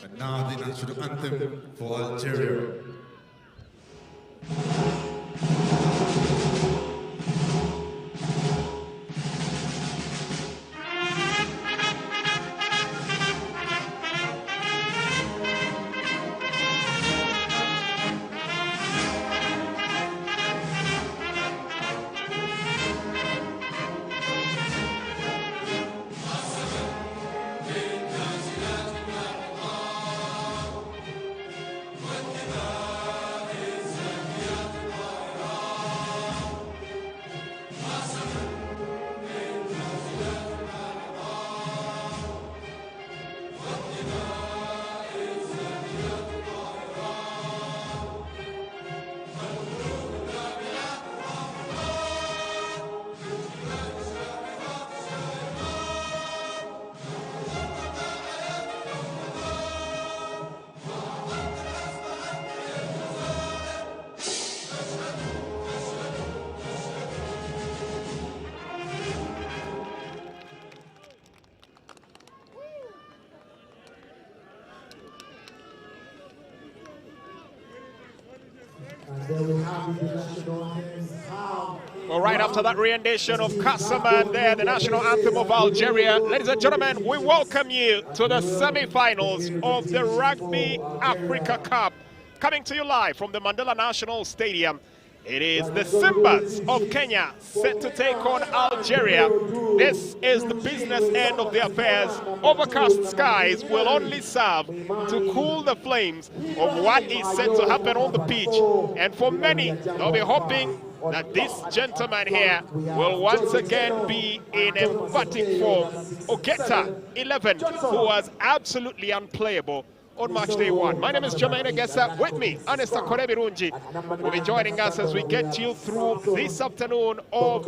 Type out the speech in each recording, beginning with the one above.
And now the national anthem for Algeria. Well, right after that rendition of Kassaman there, the national anthem of Algeria, ladies and gentlemen, we welcome you to the semi-finals of the Rugby Africa Cup. Coming to you live from the Namboole National Stadium. It is the Simbas of Kenya set to take on Algeria. This is the business end of the affairs. Overcast skies will only serve to cool the flames of what is set to happen on the pitch. And for many, they'll be hoping that this gentleman here will once again be in emphatic form. Ogeta, 11, who was absolutely unplayable on match day 1. My name is Jermaine Agesa. With me, Anesta Korebirunji will be joining us as we get you through this afternoon of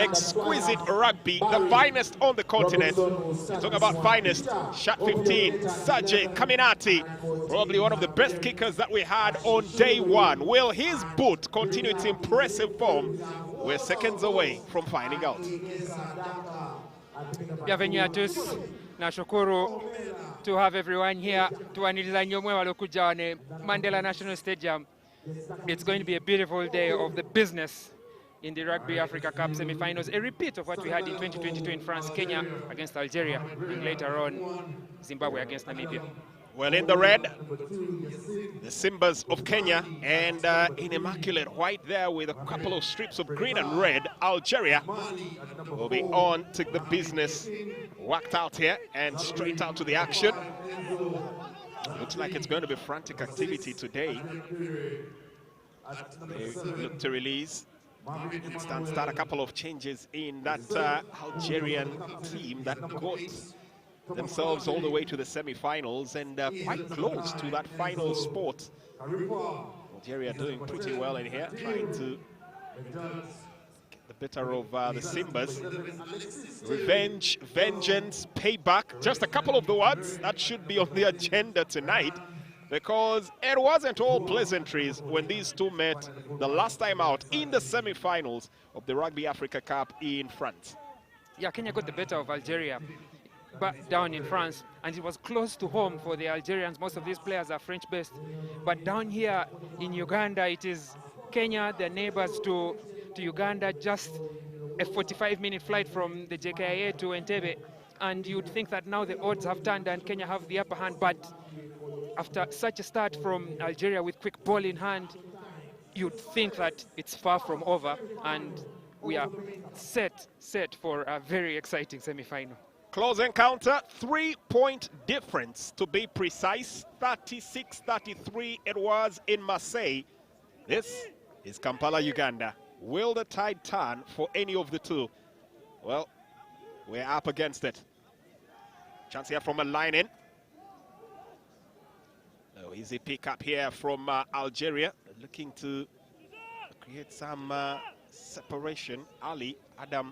exquisite rugby, the finest on the continent. Talk about finest, shot 15, Sajay Kaminati, probably one of the best kickers that we had on day 1. Will his boot continue its impressive form? We're seconds away from finding out. Bienvenue à tous. Nashukuru to have everyone here. Tuaniliza nyomwe walokuja wane Mandela National Stadium. It's going to be a beautiful day of the business in the Rugby Africa Cup semi-finals. A repeat of what we had in 2022 in France, Kenya against Algeria, and later on Zimbabwe against Namibia. Well, in the red, the Simbas of Kenya, and in immaculate white there with a couple of strips of green and red, Algeria will be on to the business. Whacked out here and straight out to the action. Looks like it's going to be frantic activity today. They look to release. Start a couple of changes in that Algerian team that got themselves all the way to the semi-finals and quite close to that final spot. Algeria doing pretty well in here, trying to get the better of the Simbas. Revenge, vengeance, payback, just a couple of the words that should be on the agenda tonight, because it wasn't all pleasantries when these two met the last time out in the semi-finals of the Rugby Africa Cup in France. Yeah, Kenya got the better of Algeria but down in France, and it was close to home for the Algerians. Most of these players are French-based, but down here in Uganda, it is Kenya, their neighbors to Uganda, just a 45-minute flight from the JKIA to Entebbe, and you'd think that now the odds have turned and Kenya have the upper hand, but after such a start from Algeria with quick ball in hand, you'd think that it's far from over, and we are set for a very exciting semi-final. Close encounter, 3-point difference to be precise. 36-33 it was in Marseille. This is Kampala, Uganda. Will the tide turn for any of the two? Well, we're up against it. Chance here from a line-in. Oh, easy pick up here from Algeria. Looking to create some separation. Ali, Adam,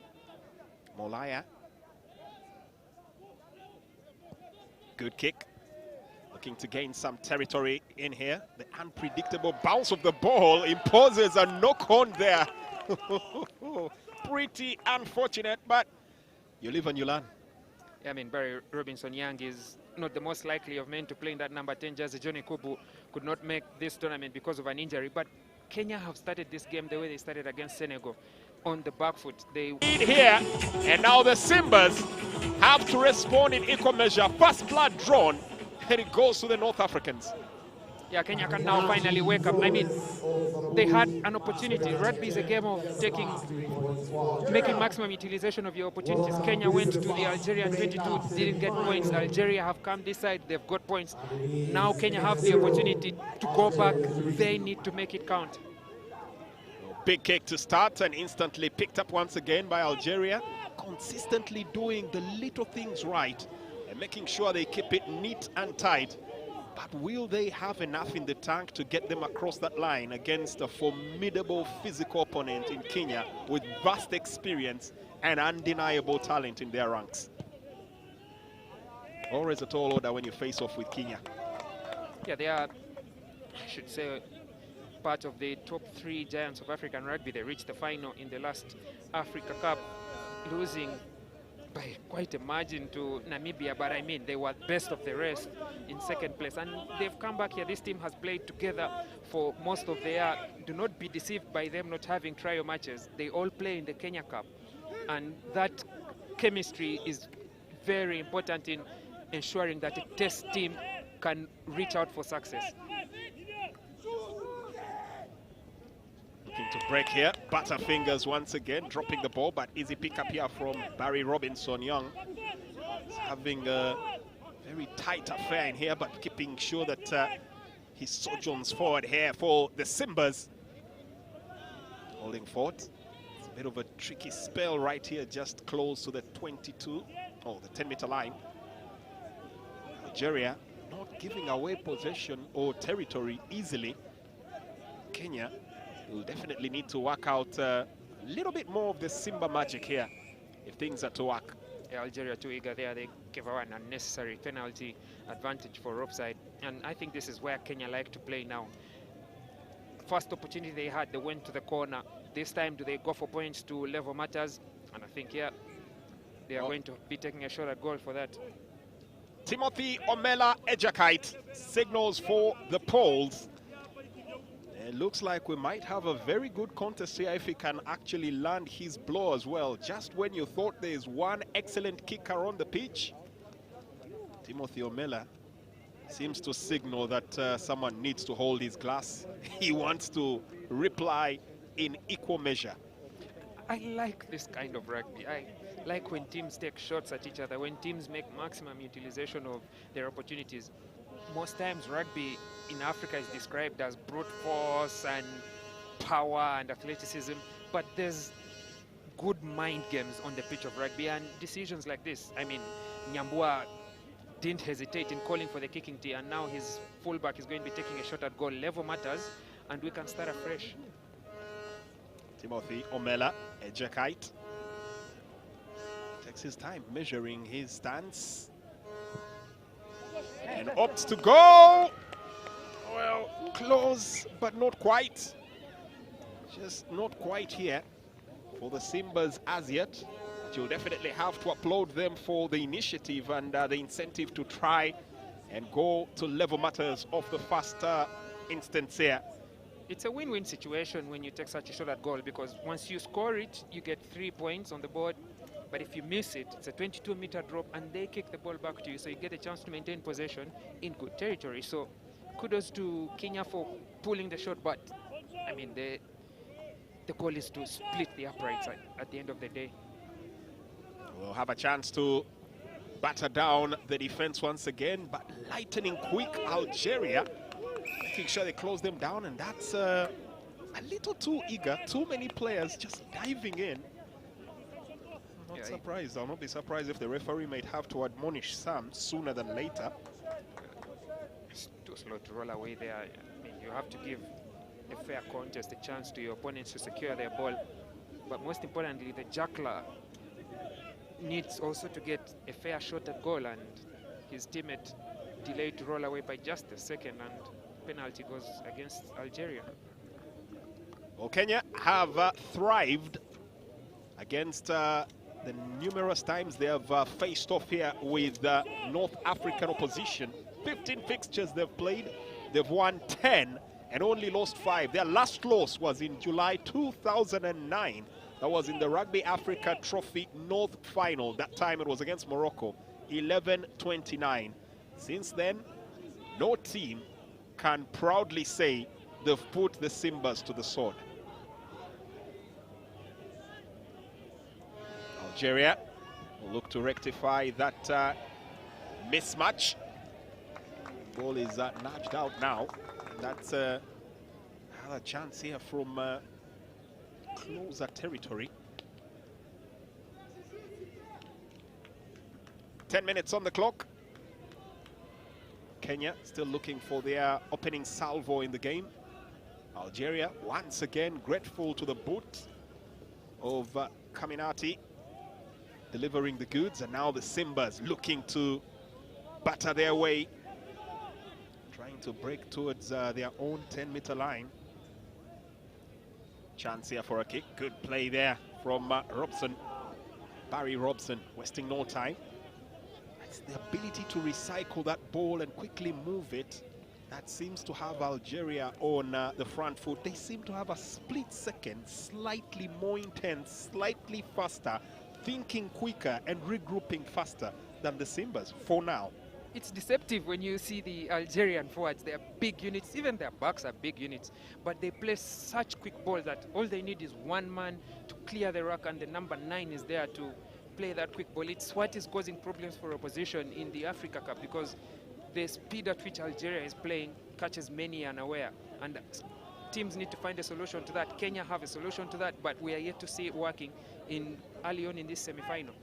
Molaya. Good kick. Looking to gain some territory in here. The unpredictable bounce of the ball imposes a knock-on there. Pretty unfortunate, but you live and you learn. Yeah, I mean, Barry Robinson Young is not the most likely of men to play in that number 10 jersey. Johnny Kubu could not make this tournament because of an injury. But Kenya have started this game the way they started against Senegal, on the back foot. They here, and now the Simbas have to respond in equal measure. First blood drawn, and it goes to the North Africans. Yeah, Kenya can now finally wake up. I mean, they had an opportunity. Rugby is a game of making maximum utilization of your opportunities. Kenya went to the Algerian 22, didn't get points. Algeria have come this side, they've got points. Now Kenya have the opportunity to go back. They need to make it count. Big kick to start and instantly picked up once again by Algeria. Consistently doing the little things right and making sure they keep it neat and tight. But will they have enough in the tank to get them across that line against a formidable physical opponent in Kenya with vast experience and undeniable talent in their ranks? Always a tall order when you face off with Kenya. Yeah, they are, I should say, part of the top 3 giants of African rugby. They reached the final in the last Africa Cup, losing by quite a margin to Namibia, but I mean, they were best of the rest in second place. And they've come back here. This team has played together for most of the year. Do not be deceived by them not having trial matches. They all play in the Kenya Cup. And that chemistry is very important in ensuring that a test team can reach out for success. To break here, Butterfingers once again dropping the ball, but easy pick up here from Barry Robinson Young. He's having a very tight affair in here, but keeping sure that he sojourns forward here for the Simbas. Holding forward. It's a bit of a tricky spell right here, just close to the 22, or the 10-meter line. Algeria not giving away possession or territory easily. Kenya will definitely need to work out a little bit more of the Simba magic here if things are to work. Yeah, Algeria too eager there. They gave away an unnecessary penalty advantage for offside. And I think this is where Kenya like to play now. First opportunity they had, they went to the corner. This time, do they go for points to level matters? And I think, yeah, they are going to be taking a shot at goal for that. Timothy Omela Ejakite signals for the Poles. It looks like we might have a very good contest here if he can actually land his blow as well. Just when you thought there is one excellent kicker on the pitch, Timothy Omela seems to signal that someone needs to hold his glass. He wants to reply in equal measure. I like this kind of rugby. I like when teams take shots at each other, when teams make maximum utilization of their opportunities. Most times rugby in Africa is described as brute force and power and athleticism, but there's good mind games on the pitch of rugby and decisions like this. I mean, Namboole didn't hesitate in calling for the kicking tee, and now his fullback is going to be taking a shot at goal. Level matters, and we can start afresh. Timothy Omela Ejakite takes his time measuring his stance and opts to go. Well, close, but not quite. Just not quite here for the Simbas as yet. But you'll definitely have to applaud them for the initiative and the incentive to try and go to level matters of the first instance here. It's a win-win situation when you take such a shot at goal, because once you score it, you get 3 points on the board. But if you miss it, it's a 22-meter drop, and they kick the ball back to you, so you get a chance to maintain possession in good territory. So kudos to Kenya for pulling the shot, but I mean, the goal is to split the uprights at the end of the day. We'll have a chance to batter down the defense once again, but lightning quick Algeria, making sure they close them down, and that's a little too eager. Too many players just diving in. I'm not surprised. I'll not be surprised if the referee might have to admonish some sooner than later. It's too slow to roll away there. I mean, you have to give a fair contest, a chance to your opponents to secure their ball. But most importantly, the juggler needs also to get a fair shot at goal, and his teammate delayed to roll away by just a second, and penalty goes against Algeria. Well, Kenya have thrived against the numerous times they have faced off here with North African opposition. 15 fixtures they've played. They've won 10 and only lost 5. Their last loss was in July 2009. That was in the Rugby Africa Trophy North Final. That time it was against Morocco, 11-29. Since then, no team can proudly say they've put the Simbas to the sword. Algeria will look to rectify that mismatch. Ball is nudged out now. That's another chance here from closer territory. 10 minutes on the clock. Kenya still looking for their opening salvo in the game. Algeria once again grateful to the boot of Kaminati, delivering the goods, and now the Simbas looking to batter their way, trying to break towards their own 10-meter line. Chance here for a kick. Good play there from Robson. Barry Robson, wasting no time. It's the ability to recycle that ball and quickly move it that seems to have Algeria on the front foot. They seem to have a split second, slightly more intense, slightly faster, thinking quicker and regrouping faster than the Simbas for now. It's deceptive when you see the Algerian forwards. They are big units, even their backs are big units, but they play such quick balls that all they need is one man to clear the ruck, and the number 9 is there to play that quick ball. It's what is causing problems for opposition in the Africa Cup, because the speed at which Algeria is playing catches many unaware, and teams need to find a solution to that. Kenya have a solution to that, but we are yet to see it working early on in this semi-final.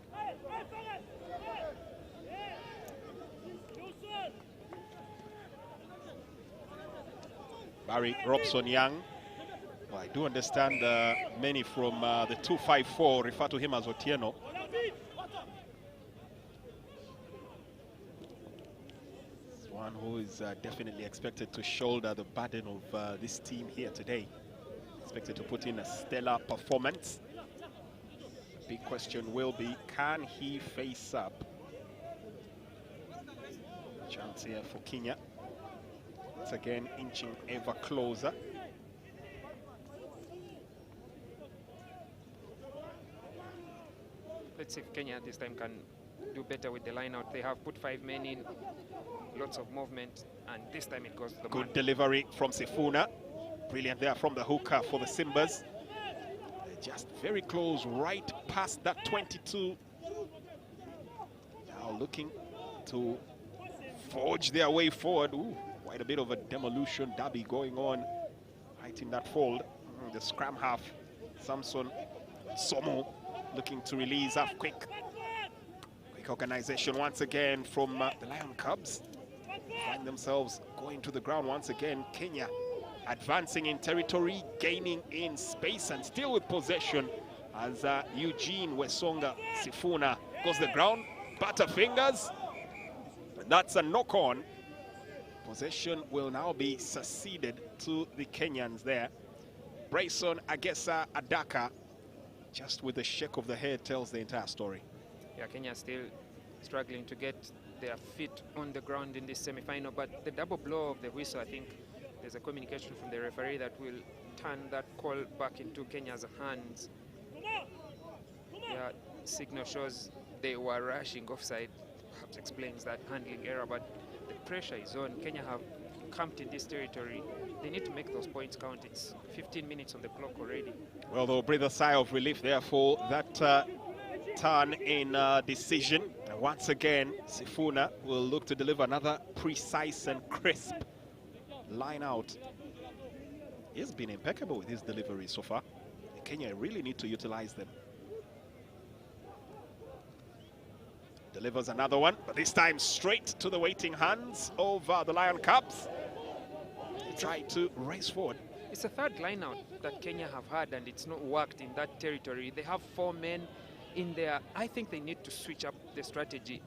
Barry Robson Young. Well, I do understand many from the 254 refer to him as Otieno. One who is definitely expected to shoulder the burden of this team here today. Expected to put in a stellar performance. The big question will be, can he face up? Chance here for Kenya. Once again, inching ever closer. Let's see if Kenya this time can do better with the line out. They have put 5 men in, lots of movement, and this time it goes to the Good man. delivery from Sifuna. Brilliant there from the hooker for the Simbas. They're just very close, right past that 22. Now looking to forge their way forward. Ooh, quite a bit of a demolition derby going on right in that fold. The scrum half, Samson Somo, looking to release half quick. Quick organization once again from the Lion Cubs. Find themselves going to the ground once again. Kenya advancing in territory, gaining in space, and still with possession as Eugene Wesonga Sifuna goes the ground, butterfingers, and that's a knock-on. Possession will now be succeeded to the Kenyans there. Brayson Agesa Adaka, just with a shake of the head, tells the entire story. Yeah, Kenya still struggling to get their feet on the ground in this semi-final, but the double blow of the whistle, I think there's a communication from the referee that will turn that call back into Kenya's hands. Yeah, signal shows they were rushing offside, perhaps explains that handling error, but the pressure is on. Kenya have camped in this territory. They need to make those points count. It's 15 minutes on the clock already. Well, they'll breathe a sigh of relief there for that turn in decision. And once again, Sifuna will look to deliver another precise and crisp line out. He's been impeccable with his delivery so far. Kenya really need to utilize them. Delivers another one, but this time straight to the waiting hands of the Lion Cubs. Try to race forward. It's a third line out that Kenya have had, and it's not worked in that territory. They have 4 men in there. I think they need to switch up the strategy.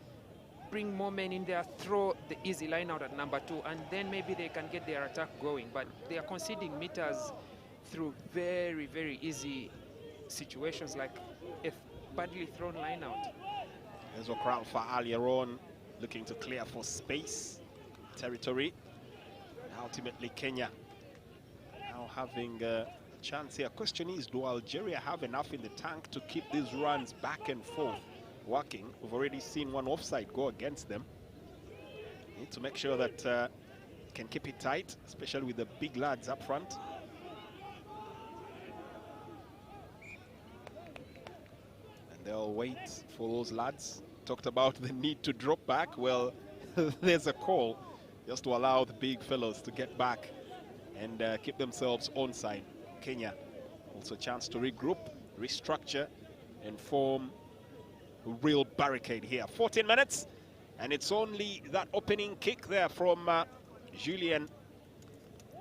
Bring more men in there, throw the easy line out at number 2, and then maybe they can get their attack going. But they are conceding meters through very, very easy situations, like if badly thrown line out. There's Okralfa earlier on, looking to clear for space, territory. And ultimately, Kenya now having a chance here. Question is, do Algeria have enough in the tank to keep these runs back and forth working? We've already seen one offside go against them. Need to make sure that can keep it tight, especially with the big lads up front. And they'll wait for those lads. Talked about the need to drop back. Well, there's a call just to allow the big fellows to get back and keep themselves onside. Kenya also a chance to regroup, restructure, and form a real barricade here. 14 minutes, and it's only that opening kick there from Julian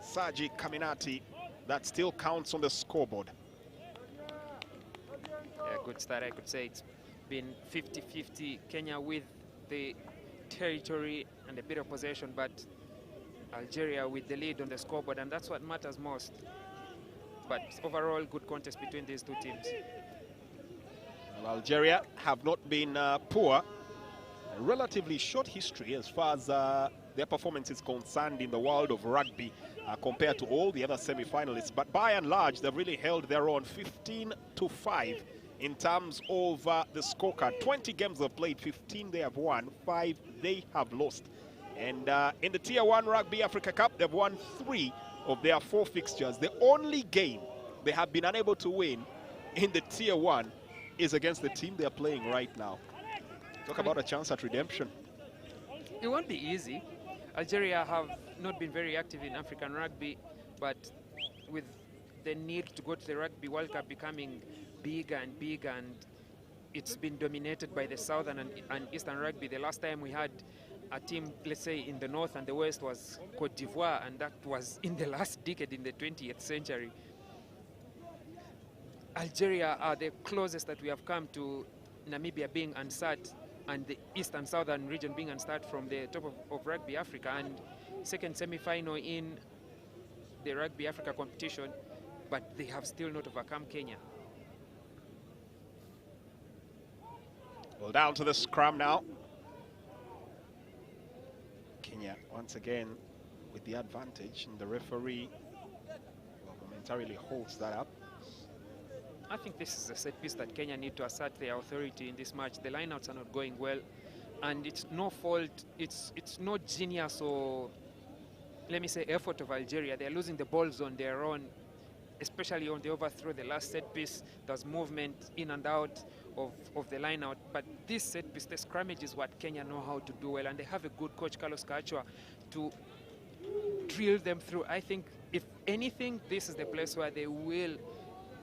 Saji Kaminati that still counts on the scoreboard. Yeah, good start, I could say. It's been 50-50, Kenya with the territory and a bit of possession, but Algeria with the lead on the scoreboard, and that's what matters most. But overall, good contest between these two teams. Well, Algeria have not been poor. A relatively short history as far as their performance is concerned in the world of rugby compared to all the other semi-finalists. But by and large, they've really held their own. 15-5 in terms of the scorecard. 20 games they've played, 15 they have won, 5 they have lost. And in the Tier 1 Rugby Africa Cup, they've won 3 of their 4 fixtures. The only game they have been unable to win in the Tier 1 is against the team they're playing right now. Talk about a chance at redemption. It won't be easy. Algeria have not been very active in African rugby, but with the need to go to the Rugby World Cup becoming bigger and bigger, and it's been dominated by the Southern and Eastern rugby. The last time we had a team, let's say, in the North and the West was Cote d'Ivoire, and that was in the last decade in the 20th century. Algeria are the closest that we have come to Namibia being unstart and the East and Southern region being unstart from the top of Rugby Africa, and second semi-final in the Rugby Africa competition, but they have still not overcome Kenya. Well, down to the scrum now. Kenya once again with the advantage, and the referee momentarily holds that up. I think this is a set piece that Kenya need to assert their authority in this match. The lineouts are not going well, and it's no fault, it's no genius or, let me say, effort of Algeria. They're losing the balls on their own, especially on the overthrow, the last set piece. There's movement in and out of the lineout, but this set piece, the scrummage, is what Kenya know how to do well, and they have a good coach, Carlos Kachwa, to drill them through. I think, if anything, this is the place where they will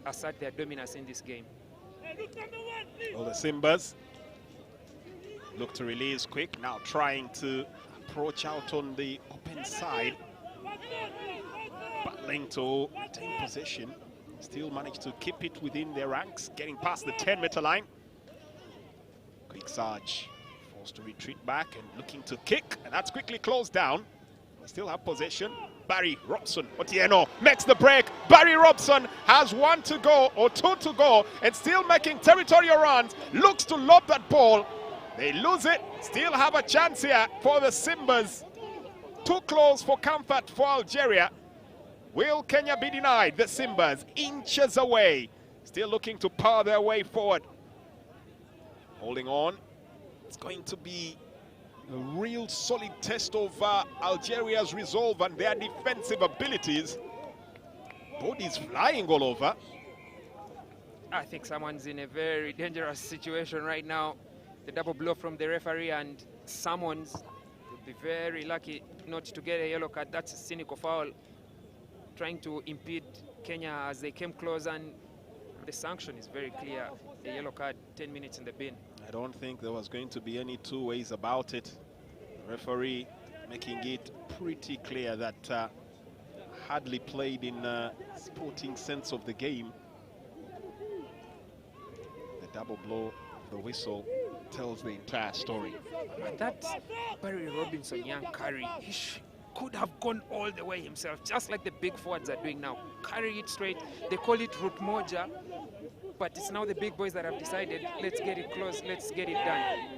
assert their dominance in this game. Well, the Simbas look to release quick, now trying to approach out on the open side, battling to retain possession, still managed to keep it within their ranks, getting past the 10-meter line. Quick Sarge forced to retreat back and looking to kick, and that's quickly closed down. They still have possession. Barry Robson, Otieno makes the break. Barry Robson has 1 to go or 2 to go and still making territorial runs. Looks to lob that ball. They lose it. Still have a chance here for the Simbas. Too close for comfort for Algeria. Will Kenya be denied? The Simbas inches away. Still looking to power their way forward. Holding on. It's going to be a real solid test of Algeria's resolve and their defensive abilities. Bodies flying all over. I think someone's in a very dangerous situation right now. The double blow from the referee, and someone's would be very lucky not to get a yellow card. That's a cynical foul, trying to impede Kenya as they came close, and the sanction is very clear. A yellow card, 10 minutes in the bin. I don't think there was going to be any two ways about it. The referee making it pretty clear that hardly played in sporting sense of the game. The double blow, the whistle, tells the entire story. But that Barry Robinson young carry, he could have gone all the way himself, just like the big forwards are doing now. Carry it straight. They call it root moja, but it's now the big boys that have decided, let's get it close, let's get it done.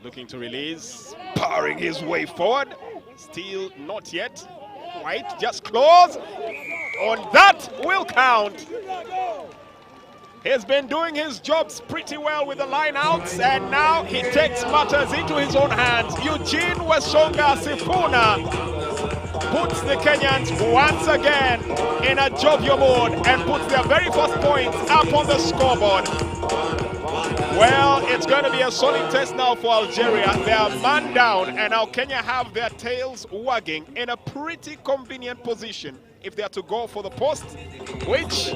Looking to release, powering his way forward. Still not yet. White just close. On that will count. He's been doing his jobs pretty well with the line-outs, and now he takes matters into his own hands. Eugene Wesonga Sifuna puts the Kenyans once again in a jovial mode and puts their very first points up on the scoreboard. Well, it's going to be a solid test now for Algeria. They are man down, and now Kenya have their tails wagging in a pretty convenient position if they are to go for the post, which,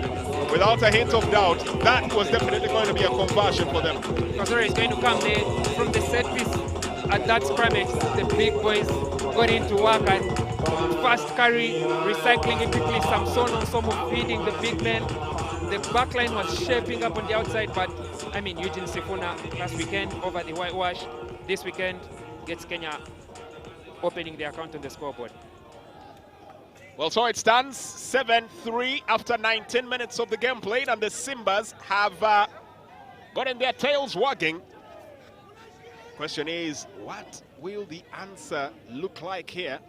without a hint of doubt, that was definitely going to be a conversion for them. Algeria is going to come there from the set piece at that scrimmage. The big boys got into work and fast carry, recycling it quickly. Samson on some of feeding the big men. The back line was shaping up on the outside, but I mean, Eugene Sifuna last weekend over the whitewash. This weekend gets Kenya opening the account on the scoreboard. Well, so it stands 7-3 after 19 minutes of the game played, and the Simbas have gotten their tails wagging. Question is, what will the answer look like here?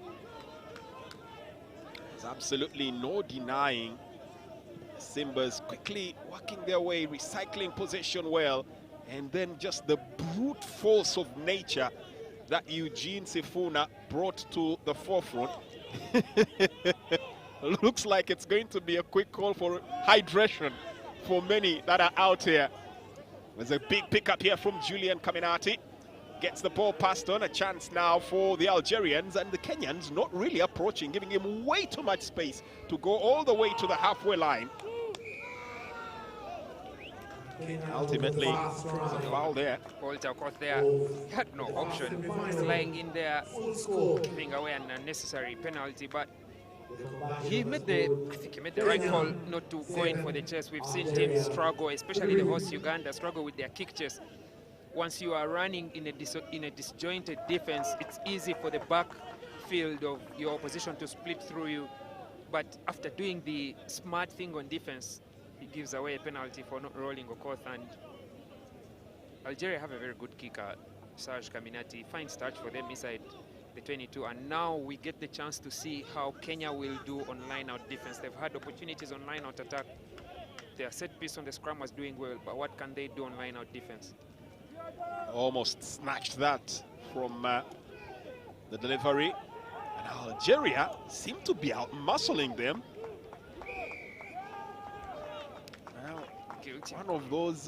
There's absolutely no denying Simbas quickly working their way, recycling possession well, and then just the brute force of nature that Eugene Sifuna brought to the forefront. Looks like it's going to be a quick call for hydration for many that are out here. There's a big pickup here from Julian Kaminati. Gets the ball passed on, a chance now for the Algerians, and the Kenyans not really approaching, giving him way too much space to go all the way to the halfway line. Ultimately, there's a foul there. Walter, of course, there had no option. He's lying in there, giving away an unnecessary penalty, but I think he made the right call not to go in for the chase. We've seen teams struggle, especially the host Uganda, struggle with their kick chase. Once you are running in a disjointed defense, it's easy for the back field of your opposition to split through you. But after doing the smart thing on defense, he gives away a penalty for not rolling Okoth, and Algeria have a very good kicker, Serge Kaminati. Fine start for them inside the 22, and now we get the chance to see how Kenya will do on line-out defense. They've had opportunities on line-out attack. Their set piece on the scrum was doing well, but what can they do on line-out defense? Almost snatched that from the delivery, and Algeria seem to be out-muscling them. One of those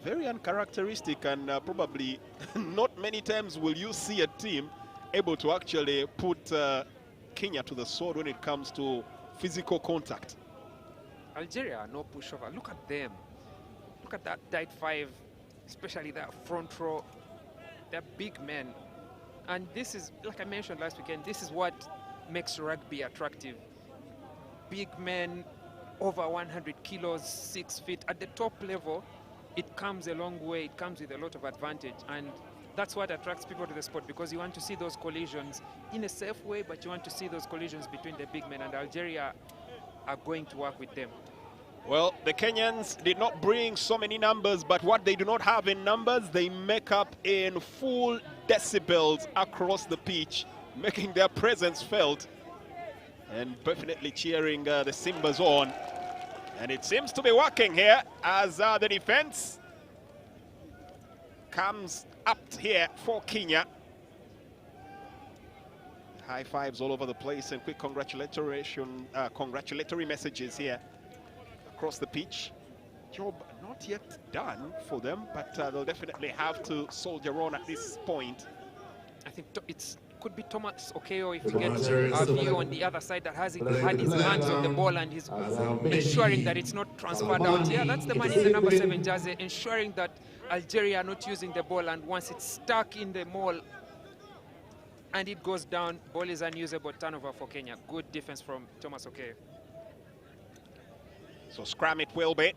very uncharacteristic, and probably not many times will you see a team able to actually put Kenya to the sword when it comes to physical contact. Algeria, no pushover. Look at them. Look at that tight five, especially that front row. They're big men. And this is, like I mentioned last weekend, this is what makes rugby attractive. Big men, over 100 kilos, 6 feet. At the top level, it comes a long way. It comes with a lot of advantage. And that's what attracts people to the sport, because you want to see those collisions in a safe way, but you want to see those collisions between the big men, and Algeria are going to work with them. Well, the Kenyans did not bring so many numbers, but what they do not have in numbers, they make up in full decibels across the pitch, making their presence felt and definitely cheering the Simbas on. And it seems to be working here as the defense comes up here for Kenya. High fives all over the place and quick congratulatory messages here across the pitch. Job not yet done for them, but they'll definitely have to soldier on at this point. I think it could be Thomas Okeyo if we get a view on the other side that has had his hands on the ball and he's ensuring that it's not transferred out. Yeah, that's the man in the number 7 jersey, ensuring that Algeria are not using the ball, and once it's stuck in the maul and it goes down, ball is unusable, turnover for Kenya. Good defense from Thomas Okeyo. So scrum it will be.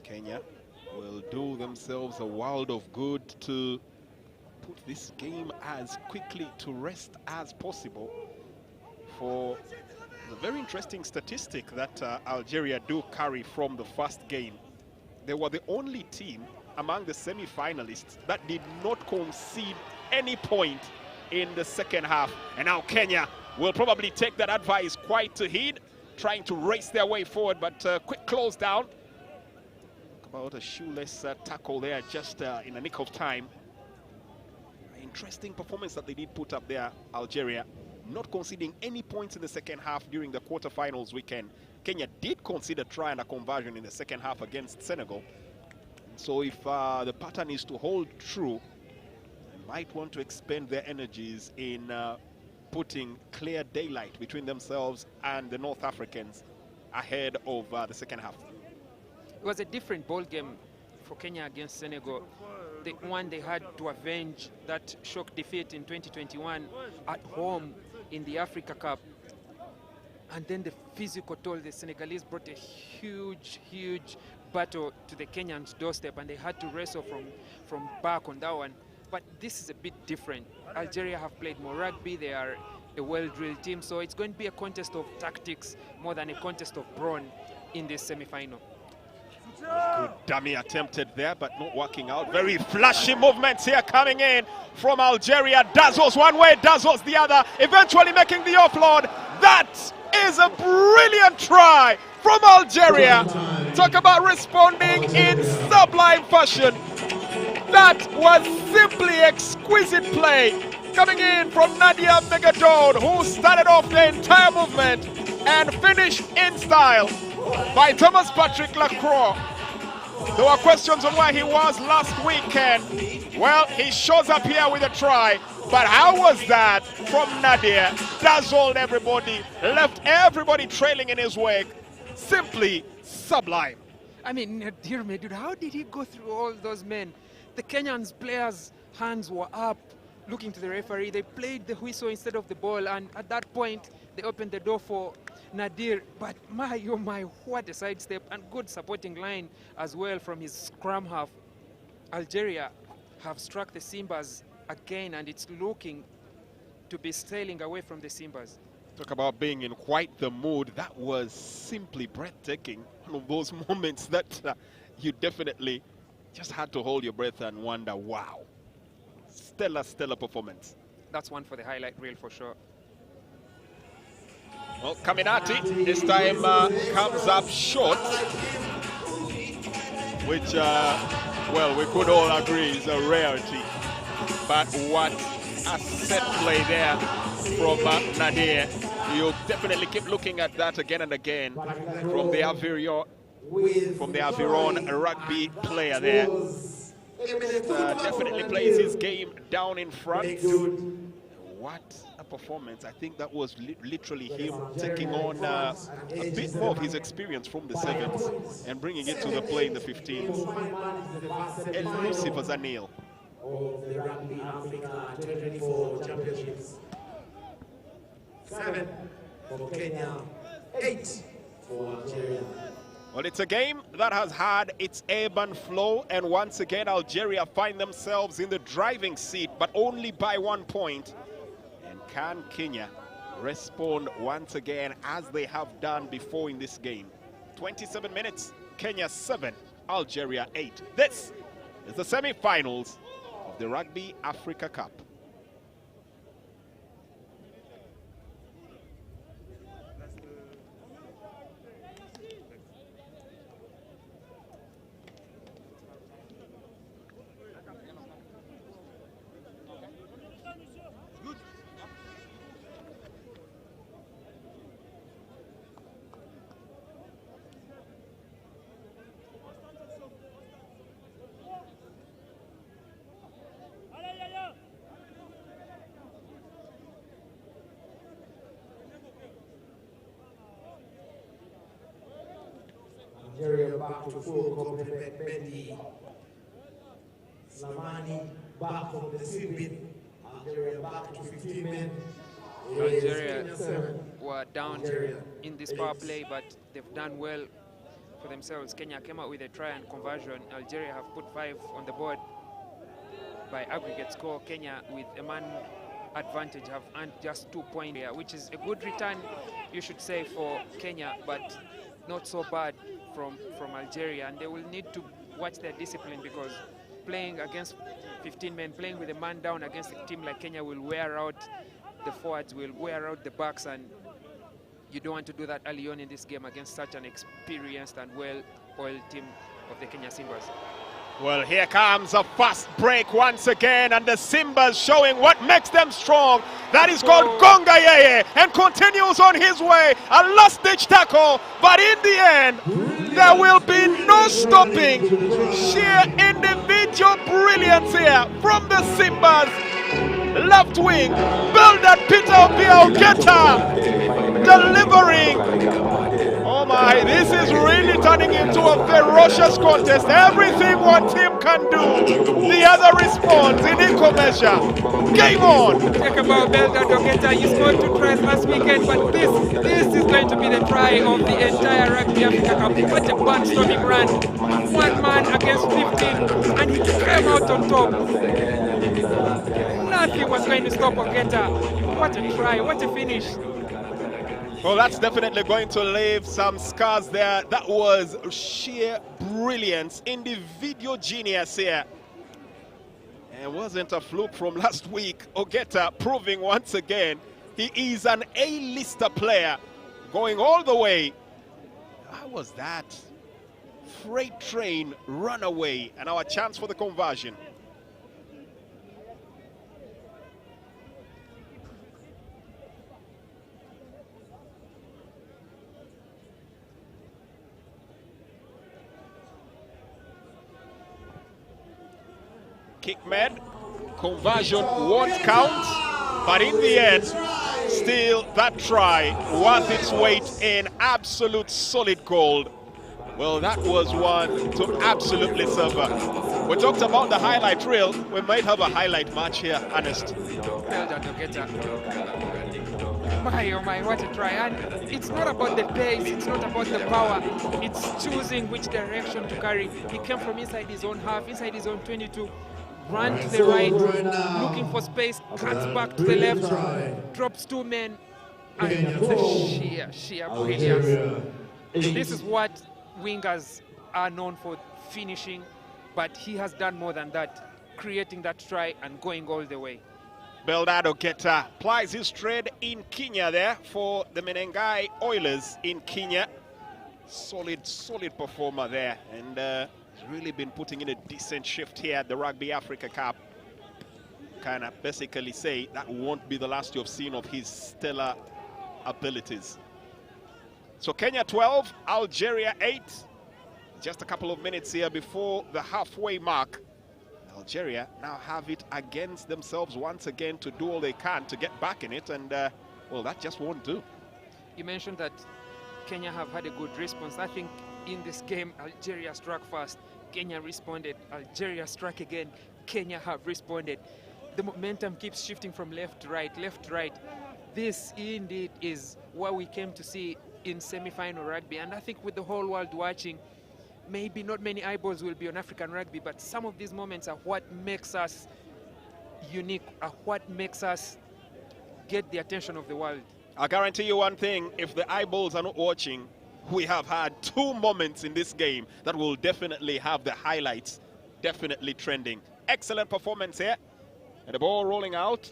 Kenya will do themselves themselves a world of good to put this game as quickly to rest as possible. For the very interesting statistic that Algeria do carry from the first game. They were the only team among the semi-finalists that did not concede any point in the second half. And now Kenya will probably take that advice quite to heed, trying to race their way forward, but quick close down. About a shoeless tackle there just in a nick of time. Interesting performance that they did put up there, Algeria. Not conceding any points in the second half during the quarterfinals weekend. Kenya did concede a try and a conversion in the second half against Senegal. So if the pattern is to hold true, they might want to expend their energies in putting clear daylight between themselves and the North Africans ahead of the second half. It was a different ball game for Kenya against Senegal. The one they had to avenge that shock defeat in 2021 at home in the Africa Cup. And then the physical toll, the Senegalese brought a huge battle to the Kenyans' doorstep, and they had to wrestle from back on that one. But this is a bit different. Algeria have played more rugby. They are a well-drilled team, so it's going to be a contest of tactics more than a contest of brawn in this semi-final. Good dummy attempted there, but not working out. Very flashy movements here coming in from Algeria. Dazzles one way, dazzles the other, eventually making the offload. That is a brilliant try from Algeria. Talk about responding in sublime fashion. That was simply exquisite play coming in from Nadia Megadon, who started off the entire movement and finished in style by Thomas Patrick Lacroix. There were questions on where he was last weekend. Well, he shows up here with a try. But how was that from Nadia? Dazzled everybody, left everybody trailing in his wake. Simply sublime. I mean, dear me, dude, how did he go through all those men? The Kenyan players' hands were up, looking to the referee. They played the whistle instead of the ball, and at that point, they opened the door for Nadir. But my, oh my, what a sidestep, and good supporting line as well from his scrum half. Algeria have struck the Simbas again, and it's looking to be sailing away from the Simbas. Talk about being in quite the mood. That was simply breathtaking. One of those moments that you definitely just had to hold your breath and wonder, wow. Stellar performance. That's one for the highlight reel for sure. Well, Caminati this time comes up short, which, well, we could all agree is a rarity. But what a set play there from Nadir. You'll definitely keep looking at that again and again from the Aviron rugby player there. Definitely plays his game down in front. What a performance. I think that was literally him taking on a bit more of his experience from the sevens and bringing it to the play in the 15s. Elusive as a nail. Of the Rugby Africa 2024 Championships. 7 for Kenya, 8 for Algeria. Well, it's a game that has had its ebb and flow, and once again Algeria find themselves in the driving seat, but only by 1 point. And can Kenya respond once again as they have done before in this game? 27 minutes, Kenya 7, Algeria 8. This is the semi-finals of the Rugby Africa Cup. Algeria back to full complement. Bendy Slamani back from the sweeping. Algeria back to 15 men. Algeria were down in this power play, but they've done well for themselves. Kenya came out with a try and conversion. Algeria have put 5 on the board by aggregate score. Kenya, with a man advantage, have earned just 2 points here, which is a good return, you should say, for Kenya, but not so bad from Algeria. And they will need to watch their discipline, because playing against 15 men, playing with a man down against a team like Kenya will wear out the forwards, will wear out the backs, and you don't want to do that early on in this game against such an experienced and well-oiled team of the Kenya Simbas. Well, here comes a fast break once again, and the Simbas showing what makes them strong. That is called Gonga Yeye, and continues on his way. A last-ditch tackle, but in the end, there will be no stopping. Sheer individual brilliance here from the Simbas. Left wing, Builder Peter Obiogeta delivering. Oh my, this is really turning into a ferocious contest. Everything one team can do, the other responds in equal measure. Game on! Talk about Builder Obiogeta. He scored 2 tries last weekend, but this is going to be the try of the entire Rugby Africa Cup. What a barnstorming run. 1 man against 15, and he came out on top. Nothing was going to stop Obiogeta. What a try, what a finish. Well, that's definitely going to leave some scars there. That was sheer brilliance, individual genius here. And it wasn't a fluke from last week. Obiogeta proving once again he is an A-lister player, going all the way. How was that? Freight train runaway, and our chance for the conversion. Kick made, conversion won't count, but in the end, still that try worth its weight in absolute solid gold. Well, that was one to absolutely savor. We talked about the highlight reel. We might have a highlight match here, Ernest. My, oh my, what a try. And it's not about the pace, it's not about the power, it's choosing which direction to carry. He came from inside his own half, inside his own 22, ran to the right, looking for space, cuts back to the left, drops 2 men, and it's a sheer brilliance. This is what wingers are known for, finishing, but he has done more than that, creating that try and going all the way. Builder Obiogeta plies his trade in Kenya there for the Menengai Oilers in Kenya. Solid performer there, and he's really been putting in a decent shift here at the Rugby Africa Cup. Kind of basically say that won't be the last you've seen of his stellar abilities. So Kenya 12, Algeria 8. Just a couple of minutes here before the halfway mark. Algeria now have it against themselves once again to do all they can to get back in it, and well, that just won't do. You mentioned that Kenya have had a good response. I think in this game, Algeria struck first, Kenya responded, Algeria struck again, Kenya have responded. The momentum keeps shifting from left to right, left to right. This indeed is what we came to see in semi-final rugby, and I think with the whole world watching, maybe not many eyeballs will be on African rugby, but some of these moments are what makes us unique, are what makes us get the attention of the world. I guarantee you one thing, if the eyeballs are not watching, we have had 2 moments in this game that will definitely have the highlights definitely trending. Excellent performance here, and the ball rolling out.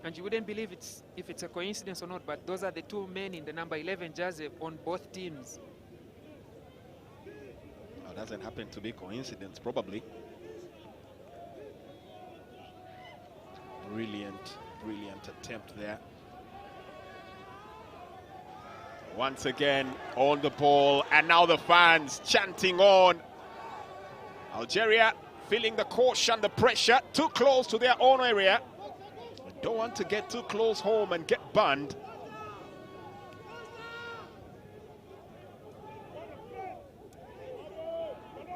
And you wouldn't believe if it's a coincidence or not, but those are the 2 men in the number 11 jersey on both teams. Doesn't happen to be coincidence, probably. Brilliant attempt there. Once again on the ball, and now the fans chanting on. Algeria feeling the caution, the pressure, too close to their own area. They don't want to get too close home and get banned.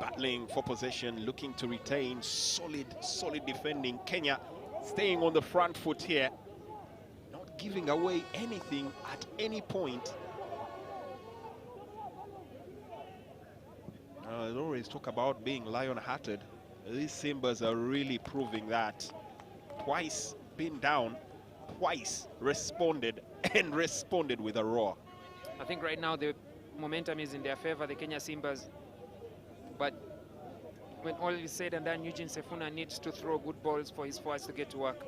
Battling for possession, looking to retain, solid defending. Kenya staying on the front foot here, not giving away anything at any point. I always talk about being lion-hearted. These Simbas are really proving that. Twice been down, twice responded, and responded with a roar. I think right now the momentum is in their favor, the Kenya Simbas. But when all is said and done, Eugene Sifuna needs to throw good balls for his forwards to get to work.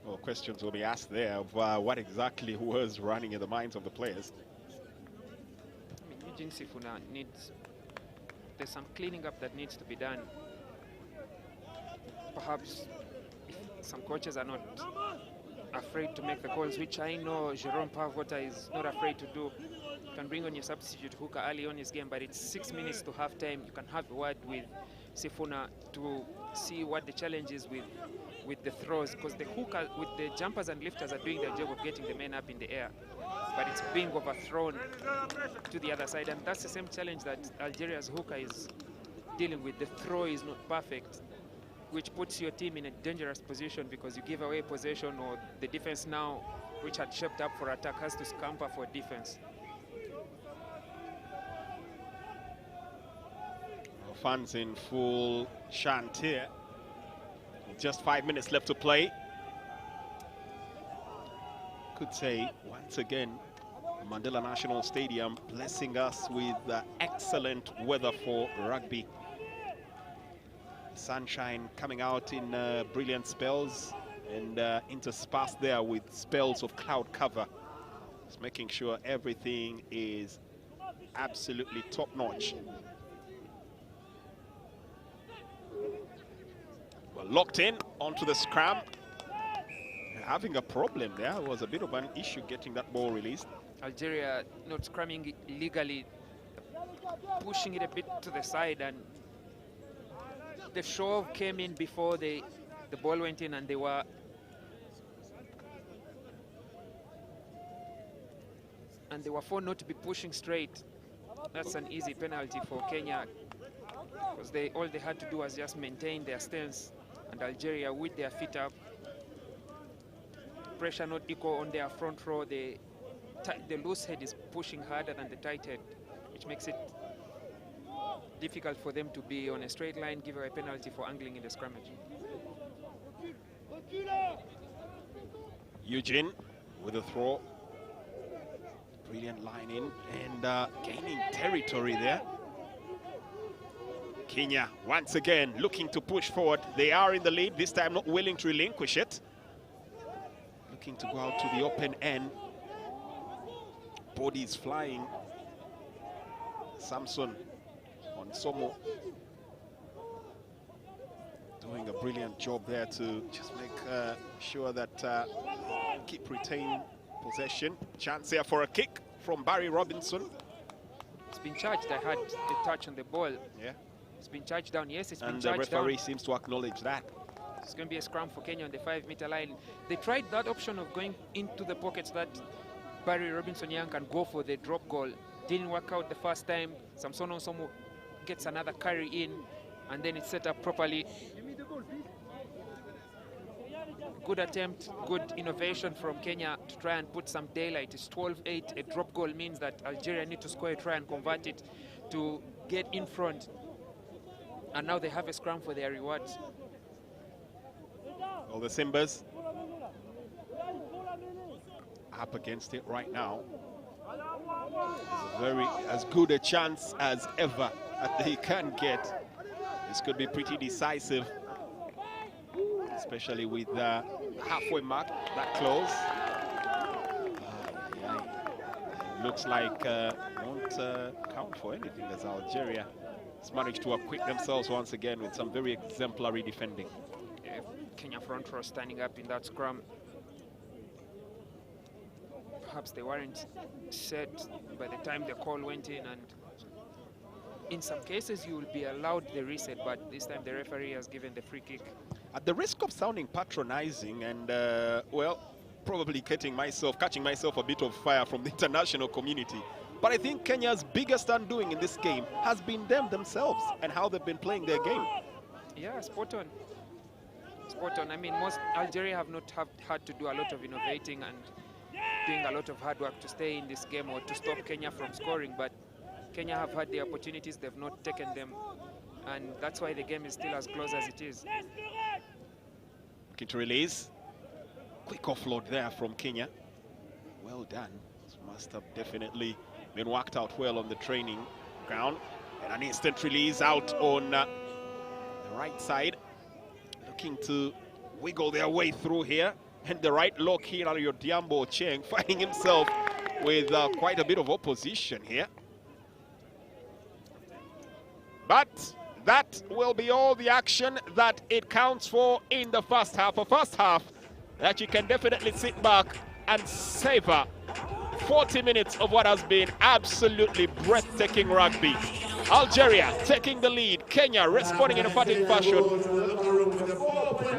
Well, questions will be asked there of what exactly was running in the minds of the players. I mean, Eugene Sifuna there's some cleaning up that needs to be done. Perhaps if some coaches are not afraid to make the calls, which I know Jerome Pavota is not afraid to do. You can bring on your substitute hooker early on his game, but it's 6 minutes to half time. You can have a word with Sifuna to see what the challenge is with the throws, because the hooker with the jumpers and lifters are doing their job of getting the men up in the air, but it's being overthrown to the other side, and that's the same challenge that Algeria's hooker is dealing with. The throw is not perfect, which puts your team in a dangerous position because you give away possession, or the defense now, which had shaped up for attack, has to scamper for defense. Fans in full chant here. Just 5 minutes left to play. Could say, once again, Mandela National Stadium blessing us with excellent weather for rugby. Sunshine coming out in brilliant spells and interspersed there with spells of cloud cover. Just making sure everything is absolutely top-notch. Well, locked in onto the scrum. Having a problem there. Was a bit of an issue getting that ball released. Algeria not scrumming legally, pushing it a bit to the side, and the shove came in before the ball went in, and they were found not to be pushing straight. That's an easy penalty for Kenya, because all they had to do was just maintain their stance, and Algeria with their feet up, pressure not equal on their front row. The loose head is pushing harder than the tight head, which makes it difficult for them to be on a straight line, give a penalty for angling in the scrimmage. Eugene with a throw. Brilliant line in and gaining territory there. Kenya once again looking to push forward. They are in the lead, this time not willing to relinquish it. Looking to go out to the open end. Bodies flying. Samson on Somo doing a brilliant job there to just make sure that keep retaining possession. Chance here for a kick from Barry Robinson. It's been charged. I had a touch on the ball. Yeah. It's been charged down. Yes, it's been and charged down. The referee seems to acknowledge that. It's going to be a scrum for Kenya on the 5-meter line. They tried that option of going into the pockets that Barry Robinson Young can go for the drop goal. Didn't work out the first time. Samson Osomo gets another carry in, and then it's set up properly. Good attempt, good innovation from Kenya to try and put some daylight. It's 12-8. A drop goal means that Algeria need to score a try and convert it to get in front. And now they have a scrum for their rewards. Well, the Simbas up against it right now. As good a chance as ever that they can get. This could be pretty decisive, especially with the halfway mark that close. Looks like won't count for anything as Algeria has managed to acquit themselves once again with some very exemplary defending. Yeah, Kenya front row standing up in that scrum. Perhaps they weren't set by the time the call went in, and in some cases you will be allowed the reset, but this time the referee has given the free kick. At the risk of sounding patronizing and, well, probably catching myself a bit of fire from the international community, But I think Kenya's biggest undoing in this game has been them themselves and how they've been playing their game. Yeah, spot on. Spot on. I mean, most Algeria have not had to do a lot of innovating and doing a lot of hard work to stay in this game or to stop Kenya from scoring, but Kenya have had the opportunities, they've not taken them, and that's why the game is still as close as it is. Looking to release. Quick offload there from Kenya. Well done. This must have definitely been worked out well on the training ground. And an instant release out on the right side. Looking to wiggle their way through here. And the right lock here, Diambo Cheng finding himself with quite a bit of opposition here. But that will be all the action that it counts for in the first half. A first half that you can definitely sit back and savor. 40 minutes of what has been absolutely breathtaking rugby. Algeria taking the lead. Kenya responding in a fighting fashion.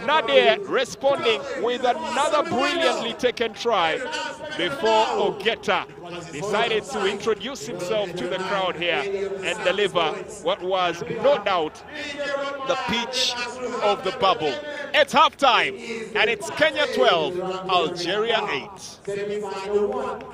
Nadir responding with another brilliantly taken try before Ogeta decided to introduce himself to the crowd here and deliver what was no doubt the pitch of the bubble. It's halftime and it's Kenya 12, Algeria 8.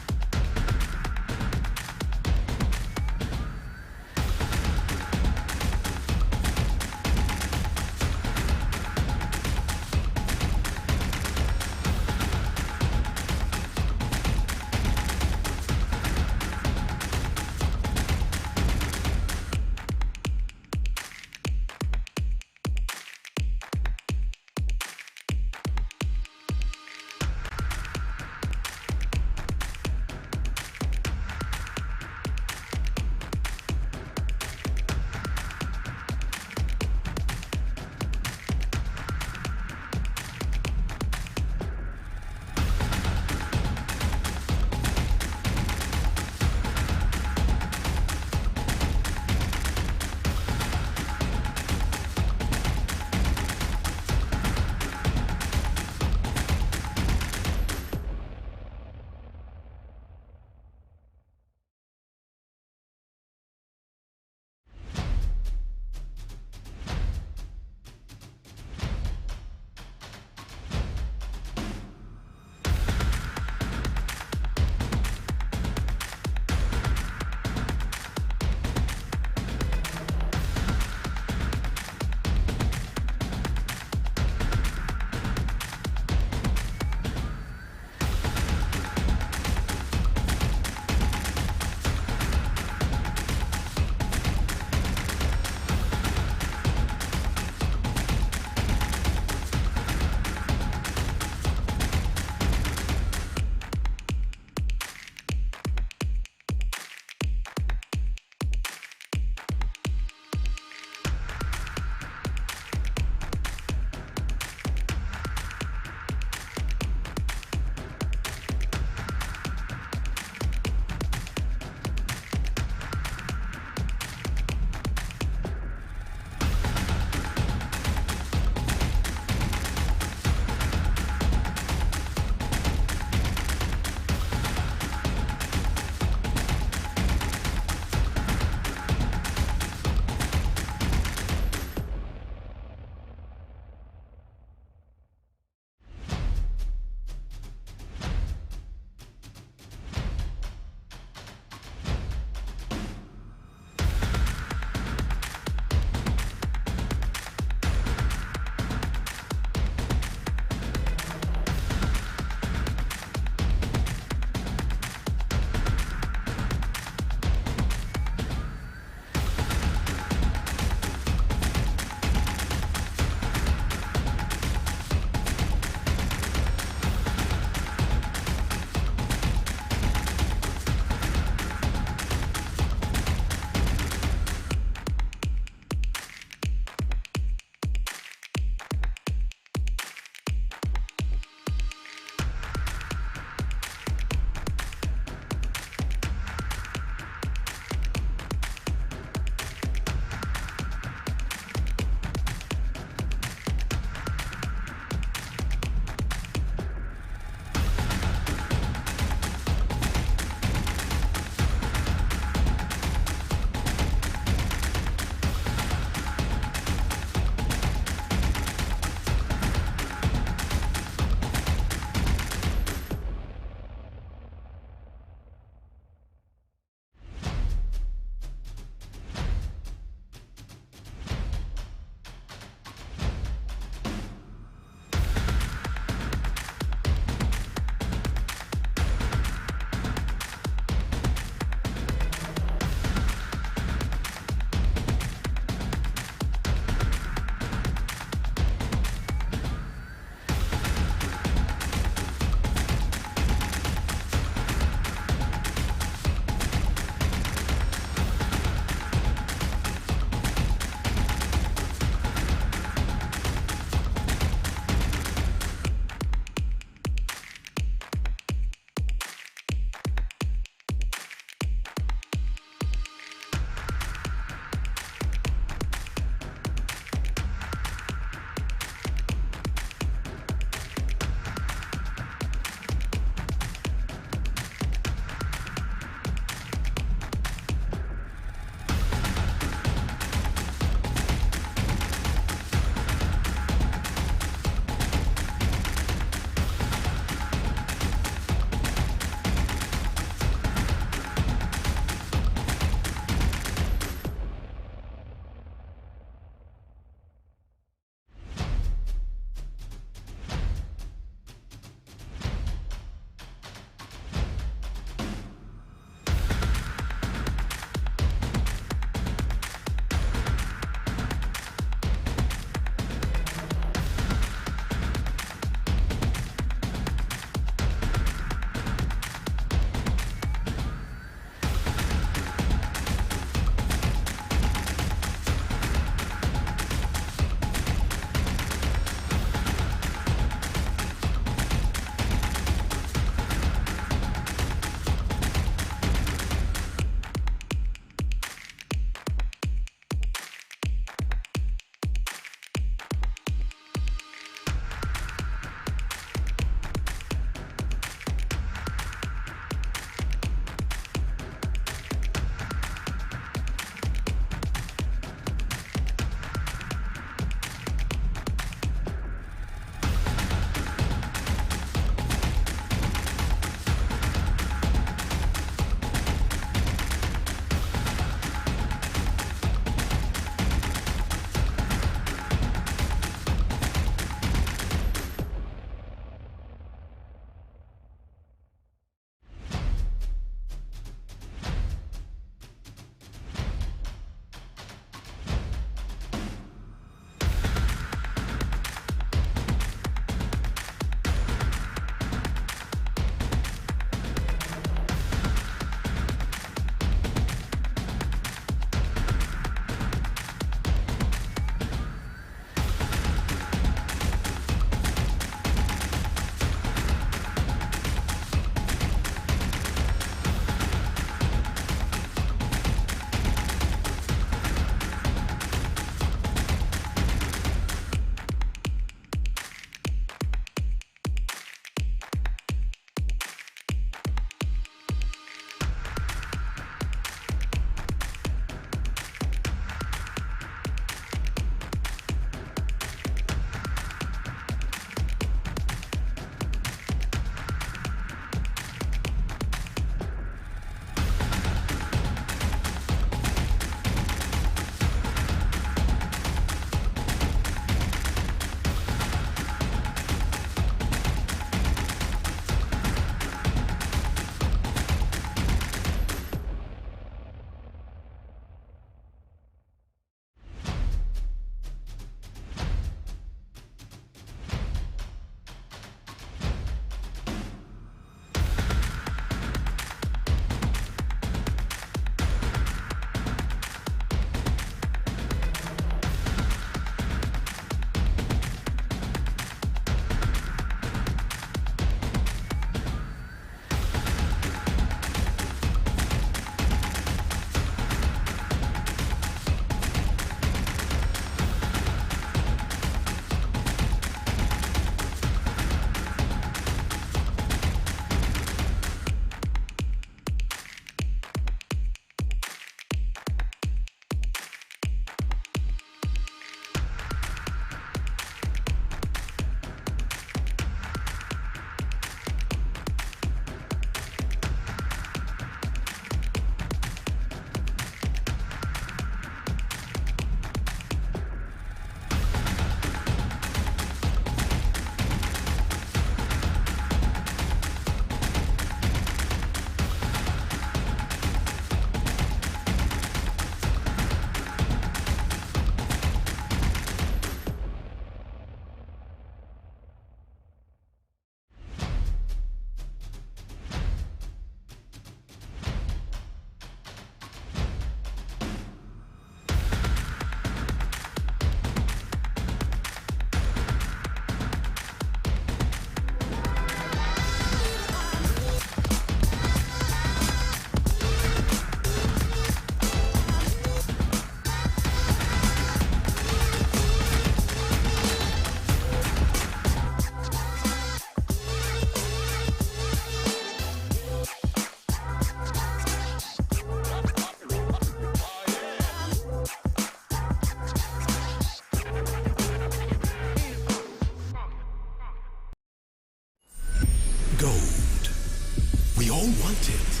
want it.